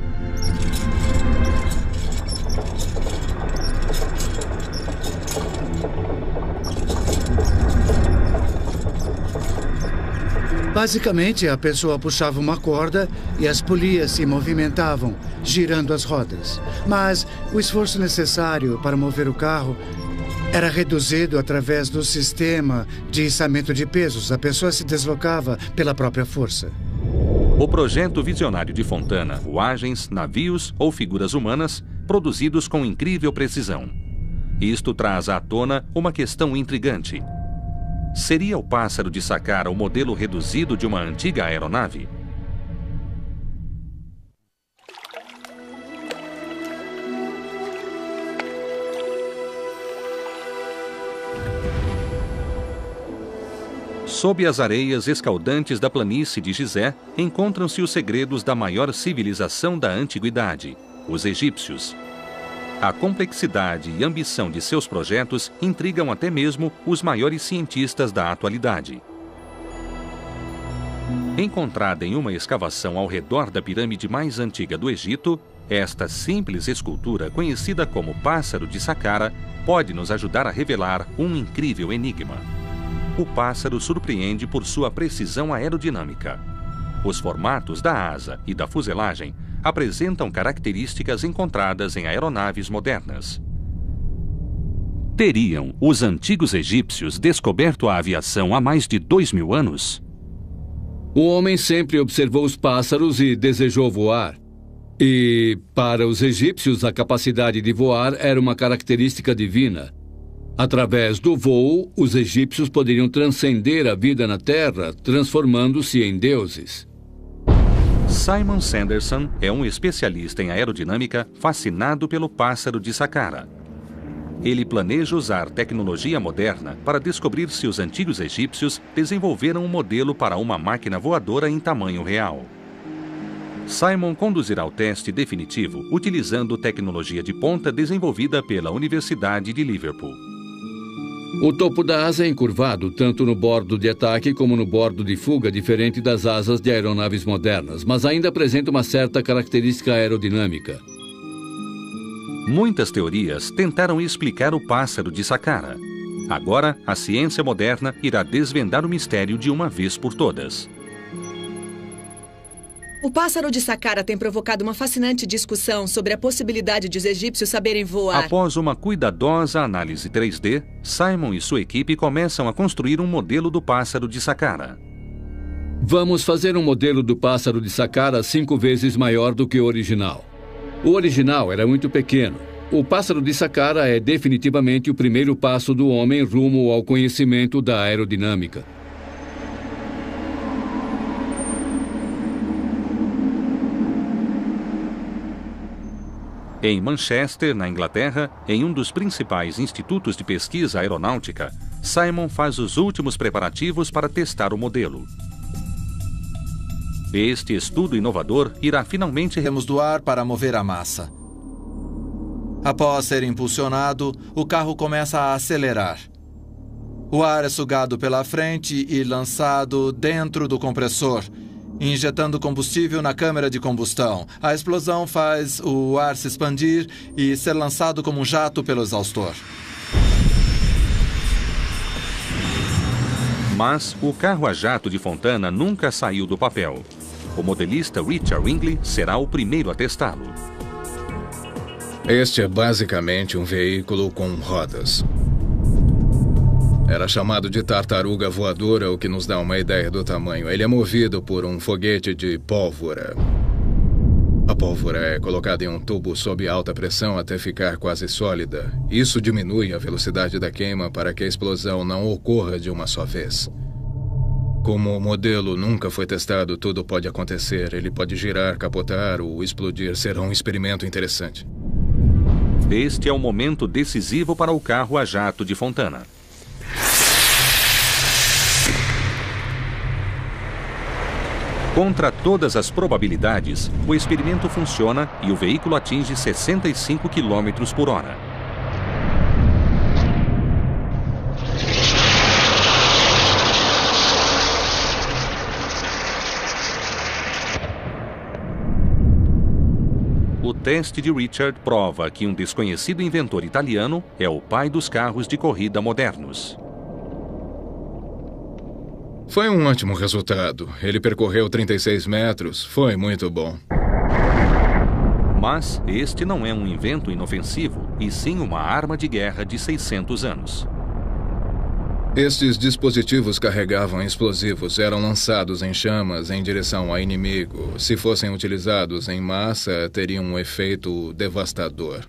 Basicamente, a pessoa puxava uma corda e as polias se movimentavam, girando as rodas. Mas o esforço necessário para mover o carro era reduzido através do sistema de içamento de pesos. A pessoa se deslocava pela própria força. O projeto visionário de Fontana, voagens, navios ou figuras humanas, produzidos com incrível precisão. Isto traz à tona uma questão intrigante. Seria o pássaro de Saqqara o modelo reduzido de uma antiga aeronave? Sob as areias escaldantes da planície de Gizé, encontram-se os segredos da maior civilização da antiguidade, os egípcios. A complexidade e ambição de seus projetos intrigam até mesmo os maiores cientistas da atualidade. Encontrada em uma escavação ao redor da pirâmide mais antiga do Egito, esta simples escultura, conhecida como Pássaro de Saqqara, pode nos ajudar a revelar um incrível enigma. O pássaro surpreende por sua precisão aerodinâmica. Os formatos da asa e da fuselagem apresentam características encontradas em aeronaves modernas. Teriam os antigos egípcios descoberto a aviação há mais de 2000 anos? O homem sempre observou os pássaros e desejou voar. E, para os egípcios, a capacidade de voar era uma característica divina. Através do voo, os egípcios poderiam transcender a vida na Terra, transformando-se em deuses. Simon Sanderson é um especialista em aerodinâmica fascinado pelo Pássaro de Saqqara. Ele planeja usar tecnologia moderna para descobrir se os antigos egípcios desenvolveram um modelo para uma máquina voadora em tamanho real. Simon conduzirá o teste definitivo utilizando tecnologia de ponta desenvolvida pela Universidade de Liverpool. O topo da asa é encurvado tanto no bordo de ataque como no bordo de fuga, diferente das asas de aeronaves modernas, mas ainda apresenta uma certa característica aerodinâmica. Muitas teorias tentaram explicar o Pássaro de Saqqara. Agora, a ciência moderna irá desvendar o mistério de uma vez por todas. O Pássaro de Saqqara tem provocado uma fascinante discussão sobre a possibilidade de os egípcios saberem voar. Após uma cuidadosa análise 3D, Simon e sua equipe começam a construir um modelo do Pássaro de Saqqara. Vamos fazer um modelo do Pássaro de Saqqara 5 vezes maior do que o original. O original era muito pequeno. O Pássaro de Saqqara é definitivamente o primeiro passo do homem rumo ao conhecimento da aerodinâmica. Em Manchester, na Inglaterra, em um dos principais institutos de pesquisa aeronáutica, Simon faz os últimos preparativos para testar o modelo. Este estudo inovador irá finalmente... Temos do ar para mover a massa. Após ser impulsionado, o carro começa a acelerar. O ar é sugado pela frente e lançado dentro do compressor, injetando combustível na câmara de combustão. A explosão faz o ar se expandir e ser lançado como um jato pelo exaustor. Mas o carro a jato de Fontana nunca saiu do papel. O modelista Richard Ringley será o primeiro a testá-lo. Este é basicamente um veículo com rodas. Era chamado de tartaruga voadora, o que nos dá uma ideia do tamanho. Ele é movido por um foguete de pólvora. A pólvora é colocada em um tubo sob alta pressão até ficar quase sólida. Isso diminui a velocidade da queima para que a explosão não ocorra de uma só vez. Como o modelo nunca foi testado, tudo pode acontecer. Ele pode girar, capotar ou explodir. Será um experimento interessante. Este é o momento decisivo para o carro a jato de Fontana. Contra todas as probabilidades, o experimento funciona e o veículo atinge 65 km por hora. O teste de Richard prova que um desconhecido inventor italiano é o pai dos carros de corrida modernos. Foi um ótimo resultado. Ele percorreu 36 metros. Foi muito bom. Mas este não é um invento inofensivo, e sim uma arma de guerra de 600 anos. Estes dispositivos carregavam explosivos, eram lançados em chamas em direção ao inimigo. Se fossem utilizados em massa, teriam um efeito devastador.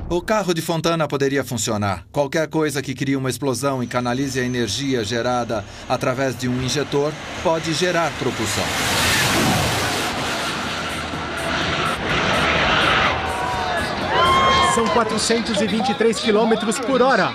O carro de Fontana poderia funcionar. Qualquer coisa que crie uma explosão e canalize a energia gerada através de um injetor pode gerar propulsão. São 423 km por hora.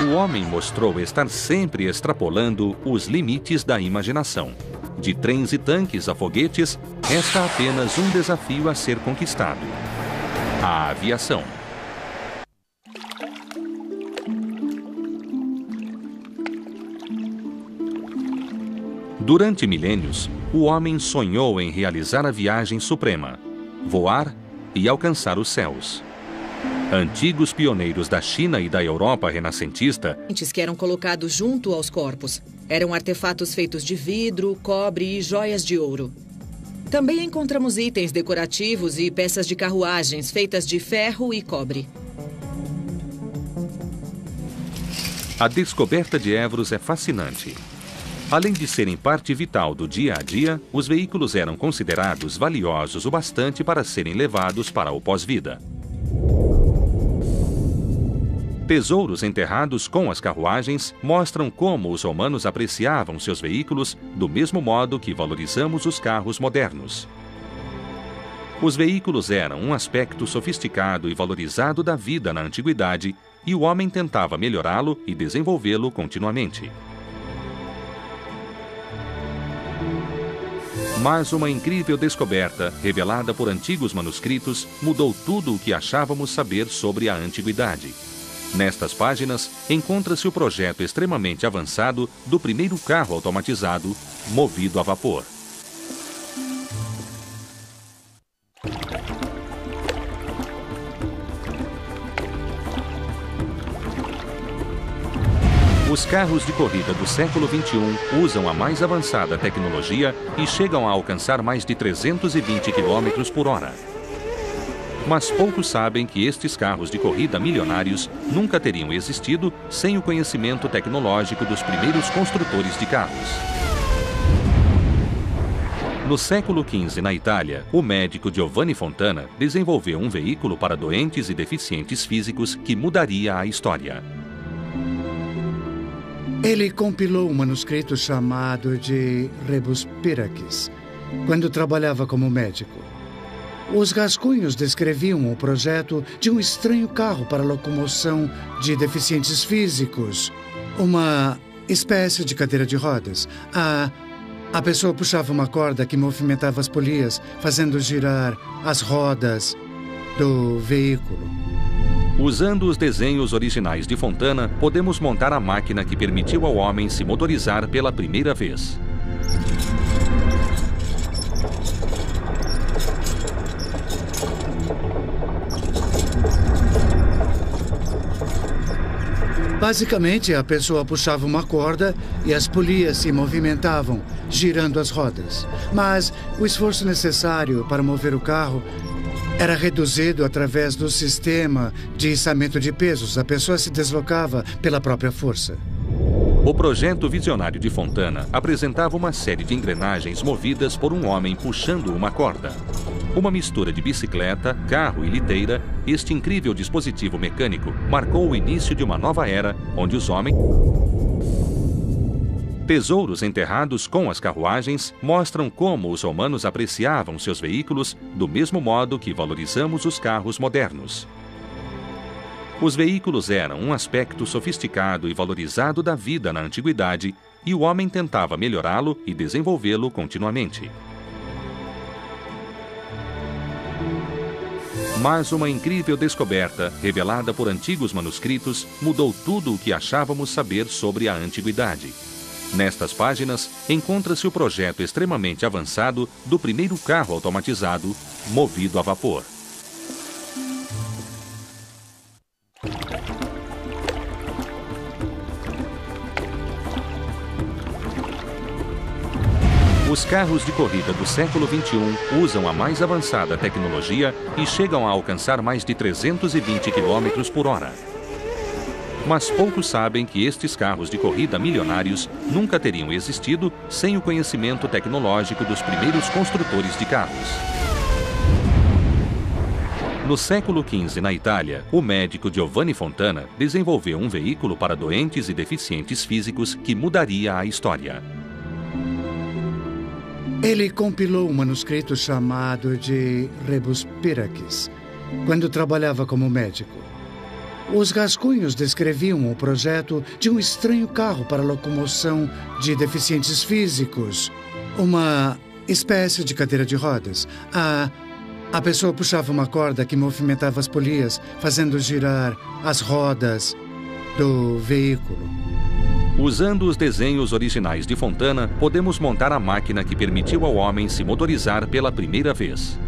O homem mostrou estar sempre extrapolando os limites da imaginação. De trens e tanques a foguetes, resta apenas um desafio a ser conquistado: a aviação. Durante milênios, o homem sonhou em realizar a viagem suprema, voar e alcançar os céus. Antigos pioneiros da China e da Europa renascentista que eram colocados junto aos corpos. Eram artefatos feitos de vidro, cobre e joias de ouro. Também encontramos itens decorativos e peças de carruagens feitas de ferro e cobre. A descoberta de Évros é fascinante. Além de serem parte vital do dia a dia, os veículos eram considerados valiosos o bastante para serem levados para o pós-vida. Tesouros enterrados com as carruagens mostram como os romanos apreciavam seus veículos do mesmo modo que valorizamos os carros modernos. Os veículos eram um aspecto sofisticado e valorizado da vida na antiguidade, e o homem tentava melhorá-lo e desenvolvê-lo continuamente. Mas uma incrível descoberta, revelada por antigos manuscritos, mudou tudo o que achávamos saber sobre a antiguidade. Nestas páginas, encontra-se o projeto extremamente avançado do primeiro carro automatizado, movido a vapor. Os carros de corrida do século XXI usam a mais avançada tecnologia e chegam a alcançar mais de 320 km por hora. Mas poucos sabem que estes carros de corrida milionários nunca teriam existido sem o conhecimento tecnológico dos primeiros construtores de carros. No século XV, na Itália, o médico Giovanni Fontana desenvolveu um veículo para doentes e deficientes físicos que mudaria a história. Ele compilou um manuscrito chamado de Rebus Piracis, quando trabalhava como médico. Os rascunhos descreviam o projeto de um estranho carro para locomoção de deficientes físicos, uma espécie de cadeira de rodas. A pessoa puxava uma corda que movimentava as polias, fazendo girar as rodas do veículo. Usando os desenhos originais de Fontana, podemos montar a máquina que permitiu ao homem se motorizar pela primeira vez. Basicamente, a pessoa puxava uma corda e as polias se movimentavam, girando as rodas. Mas o esforço necessário para mover o carro era reduzido através do sistema de içamento de pesos. A pessoa se deslocava pela própria força. O projeto visionário de Fontana apresentava uma série de engrenagens movidas por um homem puxando uma corda. Uma mistura de bicicleta, carro e liteira, este incrível dispositivo mecânico marcou o início de uma nova era onde os homens... Tesouros enterrados com as carruagens mostram como os romanos apreciavam seus veículos do mesmo modo que valorizamos os carros modernos. Os veículos eram um aspecto sofisticado e valorizado da vida na antiguidade, e o homem tentava melhorá-lo e desenvolvê-lo continuamente. Mas uma incrível descoberta, revelada por antigos manuscritos, mudou tudo o que achávamos saber sobre a antiguidade. Nestas páginas, encontra-se o projeto extremamente avançado do primeiro carro automatizado, movido a vapor. Os carros de corrida do século XXI usam a mais avançada tecnologia e chegam a alcançar mais de 320 km por hora. Mas poucos sabem que estes carros de corrida milionários nunca teriam existido sem o conhecimento tecnológico dos primeiros construtores de carros. No século XV, na Itália, o médico Giovanni Fontana desenvolveu um veículo para doentes e deficientes físicos que mudaria a história. Ele compilou um manuscrito chamado de Rebus Piracis, quando trabalhava como médico. Os rascunhos descreviam o projeto de um estranho carro para locomoção de deficientes físicos, uma espécie de cadeira de rodas. A pessoa puxava uma corda que movimentava as polias, fazendo girar as rodas do veículo. Usando os desenhos originais de Fontana, podemos montar a máquina que permitiu ao homem se motorizar pela primeira vez.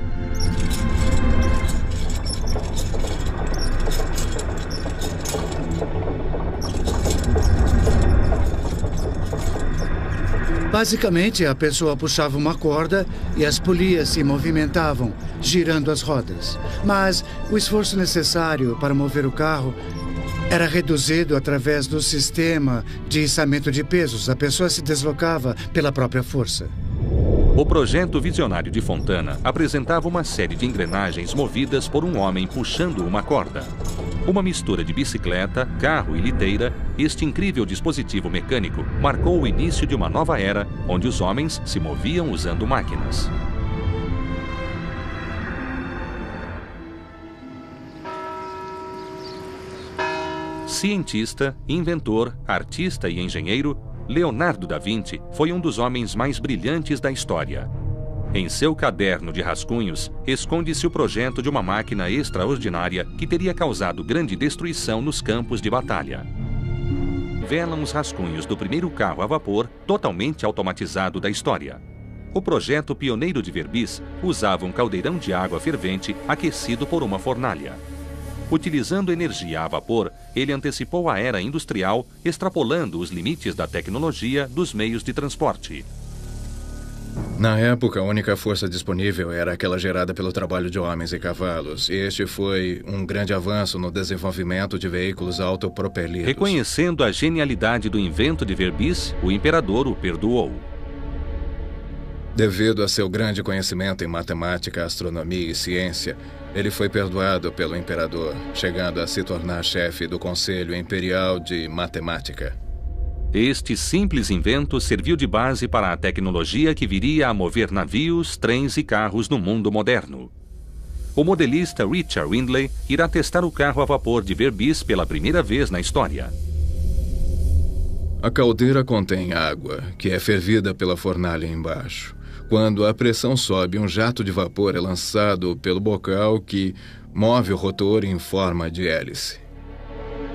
Basicamente, a pessoa puxava uma corda e as polias se movimentavam, girando as rodas. Mas o esforço necessário para mover o carro era reduzido através do sistema de içamento de pesos. A pessoa se deslocava pela própria força. O projeto visionário de Fontana apresentava uma série de engrenagens movidas por um homem puxando uma corda. Uma mistura de bicicleta, carro e liteira, este incrível dispositivo mecânico marcou o início de uma nova era onde os homens se moviam usando máquinas. Cientista, inventor, artista e engenheiro, Leonardo da Vinci foi um dos homens mais brilhantes da história. Em seu caderno de rascunhos, esconde-se o projeto de uma máquina extraordinária que teria causado grande destruição nos campos de batalha. Velam os rascunhos do primeiro carro a vapor totalmente automatizado da história. O projeto pioneiro de Verbis usava um caldeirão de água fervente aquecido por uma fornalha. Utilizando energia a vapor, ele antecipou a era industrial, extrapolando os limites da tecnologia dos meios de transporte. Na época, a única força disponível era aquela gerada pelo trabalho de homens e cavalos. Este foi um grande avanço no desenvolvimento de veículos autopropelidos. Reconhecendo a genialidade do invento de Verbis, o imperador o perdoou. Devido a seu grande conhecimento em matemática, astronomia e ciência, ele foi perdoado pelo imperador, chegando a se tornar chefe do Conselho Imperial de Matemática. Este simples invento serviu de base para a tecnologia que viria a mover navios, trens e carros no mundo moderno. O modelista Richard Windley irá testar o carro a vapor de Verbis pela primeira vez na história. A caldeira contém água, que é fervida pela fornalha embaixo. Quando a pressão sobe, um jato de vapor é lançado pelo bocal que move o rotor em forma de hélice.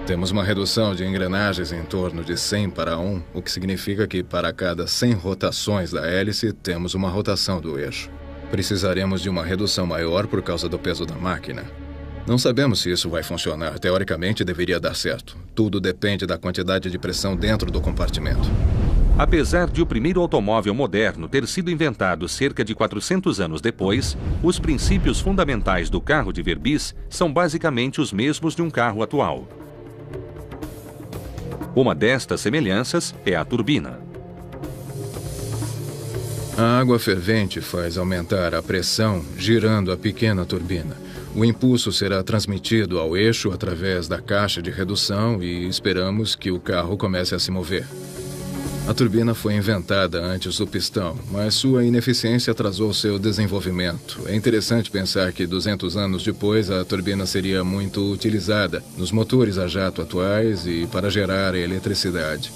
Temos uma redução de engrenagens em torno de 100 para 1, o que significa que para cada 100 rotações da hélice, temos uma rotação do eixo. Precisaremos de uma redução maior por causa do peso da máquina. Não sabemos se isso vai funcionar. Teoricamente, deveria dar certo. Tudo depende da quantidade de pressão dentro do compartimento. Apesar de o primeiro automóvel moderno ter sido inventado cerca de 400 anos depois, os princípios fundamentais do carro de Verbies são basicamente os mesmos de um carro atual. Uma destas semelhanças é a turbina. A água fervente faz aumentar a pressão girando a pequena turbina. O impulso será transmitido ao eixo através da caixa de redução e esperamos que o carro comece a se mover. A turbina foi inventada antes do pistão, mas sua ineficiência atrasou seu desenvolvimento. É interessante pensar que 200 anos depois a turbina seria muito utilizada nos motores a jato atuais e para gerar eletricidade.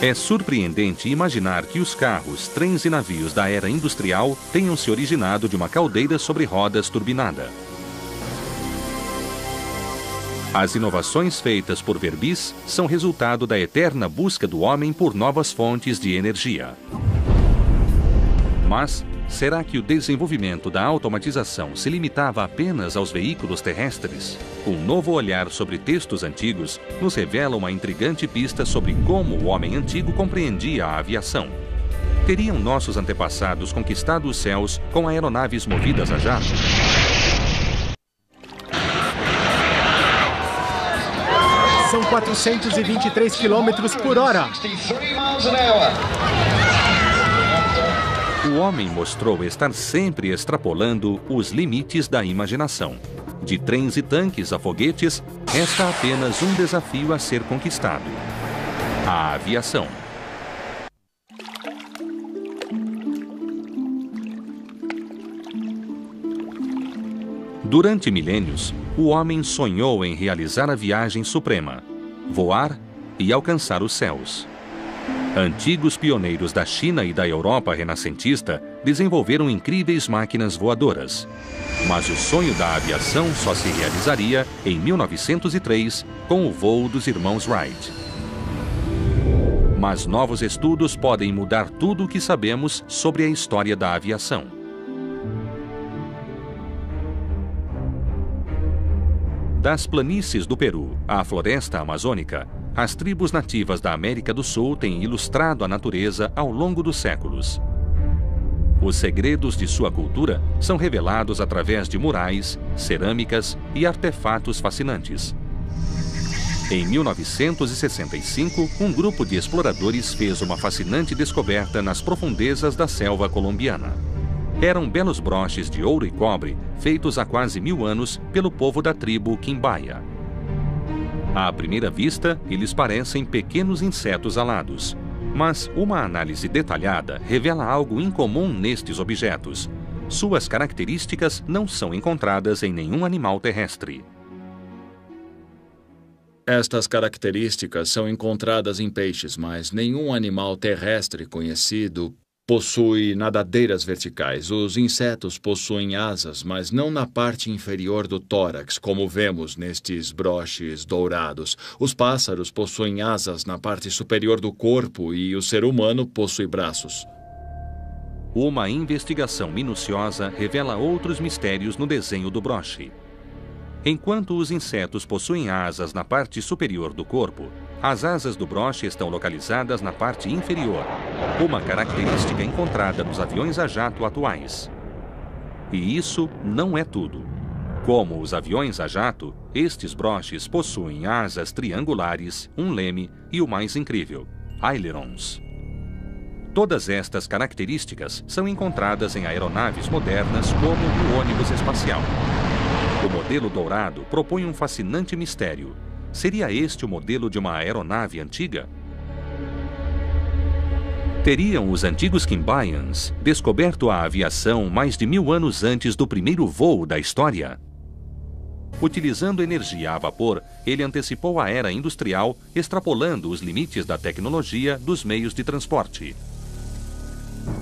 É surpreendente imaginar que os carros, trens e navios da era industrial tenham se originado de uma caldeira sobre rodas turbinada. As inovações feitas por Verbies são resultado da eterna busca do homem por novas fontes de energia. Mas, será que o desenvolvimento da automatização se limitava apenas aos veículos terrestres? Um novo olhar sobre textos antigos nos revela uma intrigante pista sobre como o homem antigo compreendia a aviação. Teriam nossos antepassados conquistado os céus com aeronaves movidas a jato? São 423 km por hora. O homem mostrou estar sempre extrapolando os limites da imaginação. De trens e tanques a foguetes, resta apenas um desafio a ser conquistado: a aviação. Durante milênios, o homem sonhou em realizar a viagem suprema, voar e alcançar os céus. Antigos pioneiros da China e da Europa renascentista desenvolveram incríveis máquinas voadoras. Mas o sonho da aviação só se realizaria em 1903 com o voo dos irmãos Wright. Mas novos estudos podem mudar tudo o que sabemos sobre a história da aviação. Das planícies do Peru à floresta amazônica, as tribos nativas da América do Sul têm ilustrado a natureza ao longo dos séculos. Os segredos de sua cultura são revelados através de murais, cerâmicas e artefatos fascinantes. Em 1965, um grupo de exploradores fez uma fascinante descoberta nas profundezas da selva colombiana. Eram belos broches de ouro e cobre, feitos há quase 1000 anos pelo povo da tribo Quimbaya. À primeira vista, eles parecem pequenos insetos alados. Mas uma análise detalhada revela algo incomum nestes objetos. Suas características não são encontradas em nenhum animal terrestre. Estas características são encontradas em peixes, mas nenhum animal terrestre conhecido possui nadadeiras verticais. Os insetos possuem asas, mas não na parte inferior do tórax, como vemos nestes broches dourados. Os pássaros possuem asas na parte superior do corpo e o ser humano possui braços. Uma investigação minuciosa revela outros mistérios no desenho do broche. Enquanto os insetos possuem asas na parte superior do corpo, as asas do broche estão localizadas na parte inferior, uma característica encontrada nos aviões a jato atuais. E isso não é tudo. Como os aviões a jato, estes broches possuem asas triangulares, um leme e o mais incrível, ailerons. Todas estas características são encontradas em aeronaves modernas como o ônibus espacial. O modelo dourado propõe um fascinante mistério. Seria este o modelo de uma aeronave antiga? Teriam os antigos Quimbayans descoberto a aviação mais de 1000 anos antes do primeiro voo da história? Utilizando energia a vapor, ele antecipou a era industrial, extrapolando os limites da tecnologia dos meios de transporte.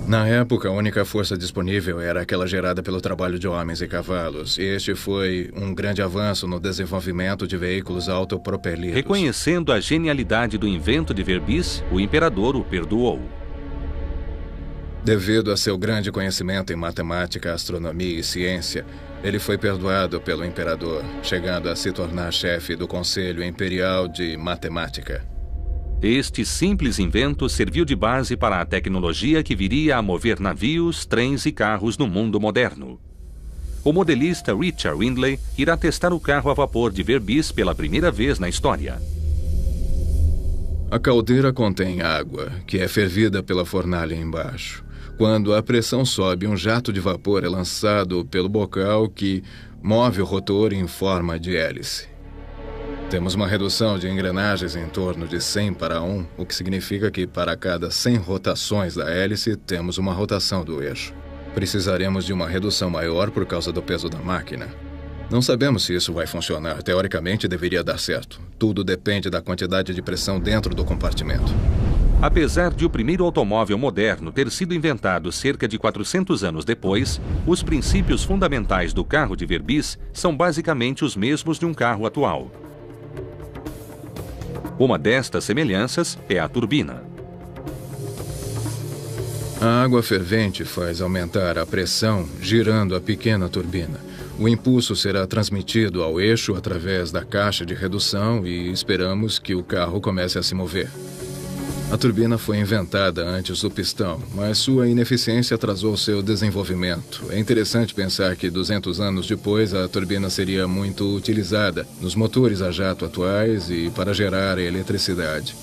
Na época, a única força disponível era aquela gerada pelo trabalho de homens e cavalos. Este foi um grande avanço no desenvolvimento de veículos autopropelidos. Reconhecendo a genialidade do invento de Verbies, o imperador o perdoou. Devido a seu grande conhecimento em matemática, astronomia e ciência, ele foi perdoado pelo imperador, chegando a se tornar chefe do Conselho Imperial de Matemática. Este simples invento serviu de base para a tecnologia que viria a mover navios, trens e carros no mundo moderno. O modelista Richard Windley irá testar o carro a vapor de Verbies pela primeira vez na história. A caldeira contém água, que é fervida pela fornalha embaixo. Quando a pressão sobe, um jato de vapor é lançado pelo bocal que move o rotor em forma de hélice. Temos uma redução de engrenagens em torno de 100 para 1, o que significa que para cada 100 rotações da hélice, temos uma rotação do eixo. Precisaremos de uma redução maior por causa do peso da máquina. Não sabemos se isso vai funcionar. Teoricamente, deveria dar certo. Tudo depende da quantidade de pressão dentro do compartimento. Apesar de o primeiro automóvel moderno ter sido inventado cerca de 400 anos depois, os princípios fundamentais do carro de Verbies são basicamente os mesmos de um carro atual. Uma destas semelhanças é a turbina. A água fervente faz aumentar a pressão girando a pequena turbina. O impulso será transmitido ao eixo através da caixa de redução e esperamos que o carro comece a se mover. A turbina foi inventada antes do pistão, mas sua ineficiência atrasou seu desenvolvimento. É interessante pensar que 200 anos depois a turbina seria muito utilizada nos motores a jato atuais e para gerar eletricidade.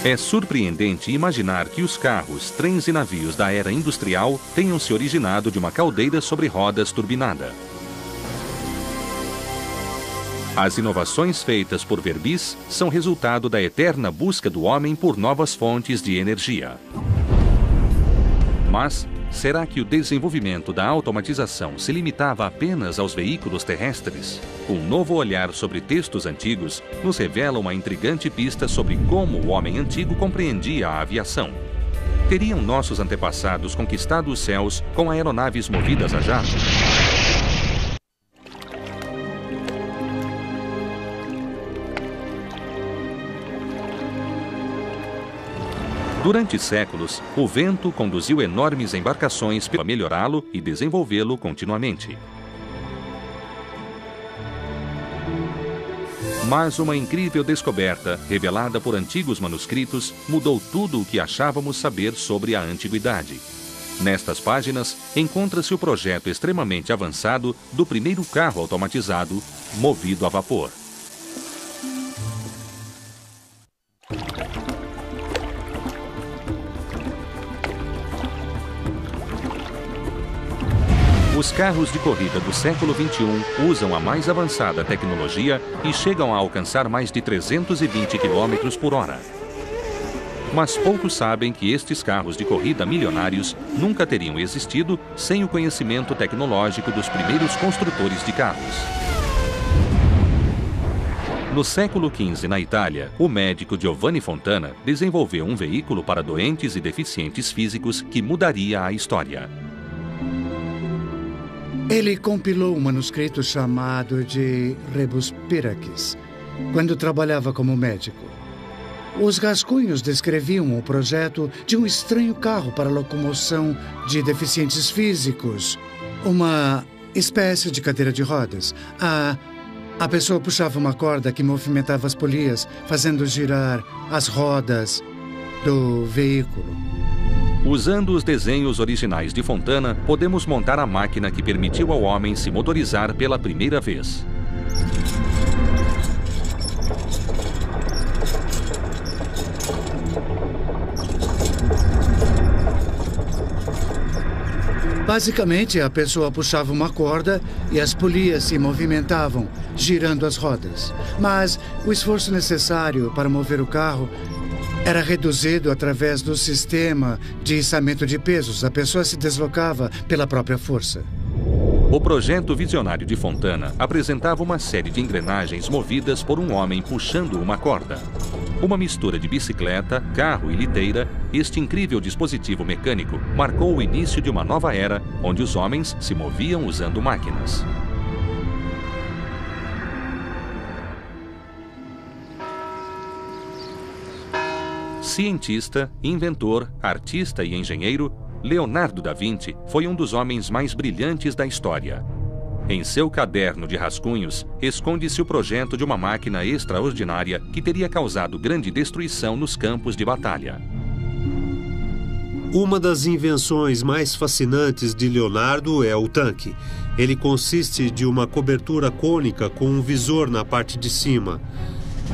É surpreendente imaginar que os carros, trens e navios da era industrial tenham se originado de uma caldeira sobre rodas turbinada. As inovações feitas por Verbies são resultado da eterna busca do homem por novas fontes de energia. Mas, será que o desenvolvimento da automatização se limitava apenas aos veículos terrestres? Um novo olhar sobre textos antigos nos revela uma intrigante pista sobre como o homem antigo compreendia a aviação. Teriam nossos antepassados conquistado os céus com aeronaves movidas a jato? Durante séculos, o vento conduziu enormes embarcações para melhorá-lo e desenvolvê-lo continuamente. Mas uma incrível descoberta, revelada por antigos manuscritos, mudou tudo o que achávamos saber sobre a antiguidade. Nestas páginas, encontra-se o projeto extremamente avançado do primeiro carro automatizado, movido a vapor. Os carros de corrida do século XXI usam a mais avançada tecnologia e chegam a alcançar mais de 320 km por hora. Mas poucos sabem que estes carros de corrida milionários nunca teriam existido sem o conhecimento tecnológico dos primeiros construtores de carros. No século XV, na Itália, o médico Giovanni Fontana desenvolveu um veículo para doentes e deficientes físicos que mudaria a história. Ele compilou um manuscrito chamado de Rebus Piracis, quando trabalhava como médico. Os rascunhos descreviam o projeto de um estranho carro para locomoção de deficientes físicos, uma espécie de cadeira de rodas. A pessoa puxava uma corda que movimentava as polias, fazendo girar as rodas do veículo. Usando os desenhos originais de Fontana, podemos montar a máquina que permitiu ao homem se motorizar pela primeira vez. Basicamente, a pessoa puxava uma corda e as polias se movimentavam, girando as rodas. Mas o esforço necessário para mover o carro Era reduzido através do sistema de içamento de pesos. A pessoa se deslocava pela própria força. O projeto visionário de Fontana apresentava uma série de engrenagens movidas por um homem puxando uma corda. Uma mistura de bicicleta, carro e liteira, este incrível dispositivo mecânico marcou o início de uma nova era onde os homens se moviam usando máquinas. Cientista, inventor, artista e engenheiro, Leonardo da Vinci foi um dos homens mais brilhantes da história. Em seu caderno de rascunhos, esconde-se o projeto de uma máquina extraordinária que teria causado grande destruição nos campos de batalha. Uma das invenções mais fascinantes de Leonardo é o tanque. Ele consiste de uma cobertura cônica com um visor na parte de cima.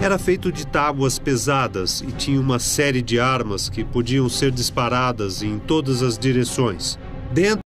Era feito de tábuas pesadas e tinha uma série de armas que podiam ser disparadas em todas as direções. Dentro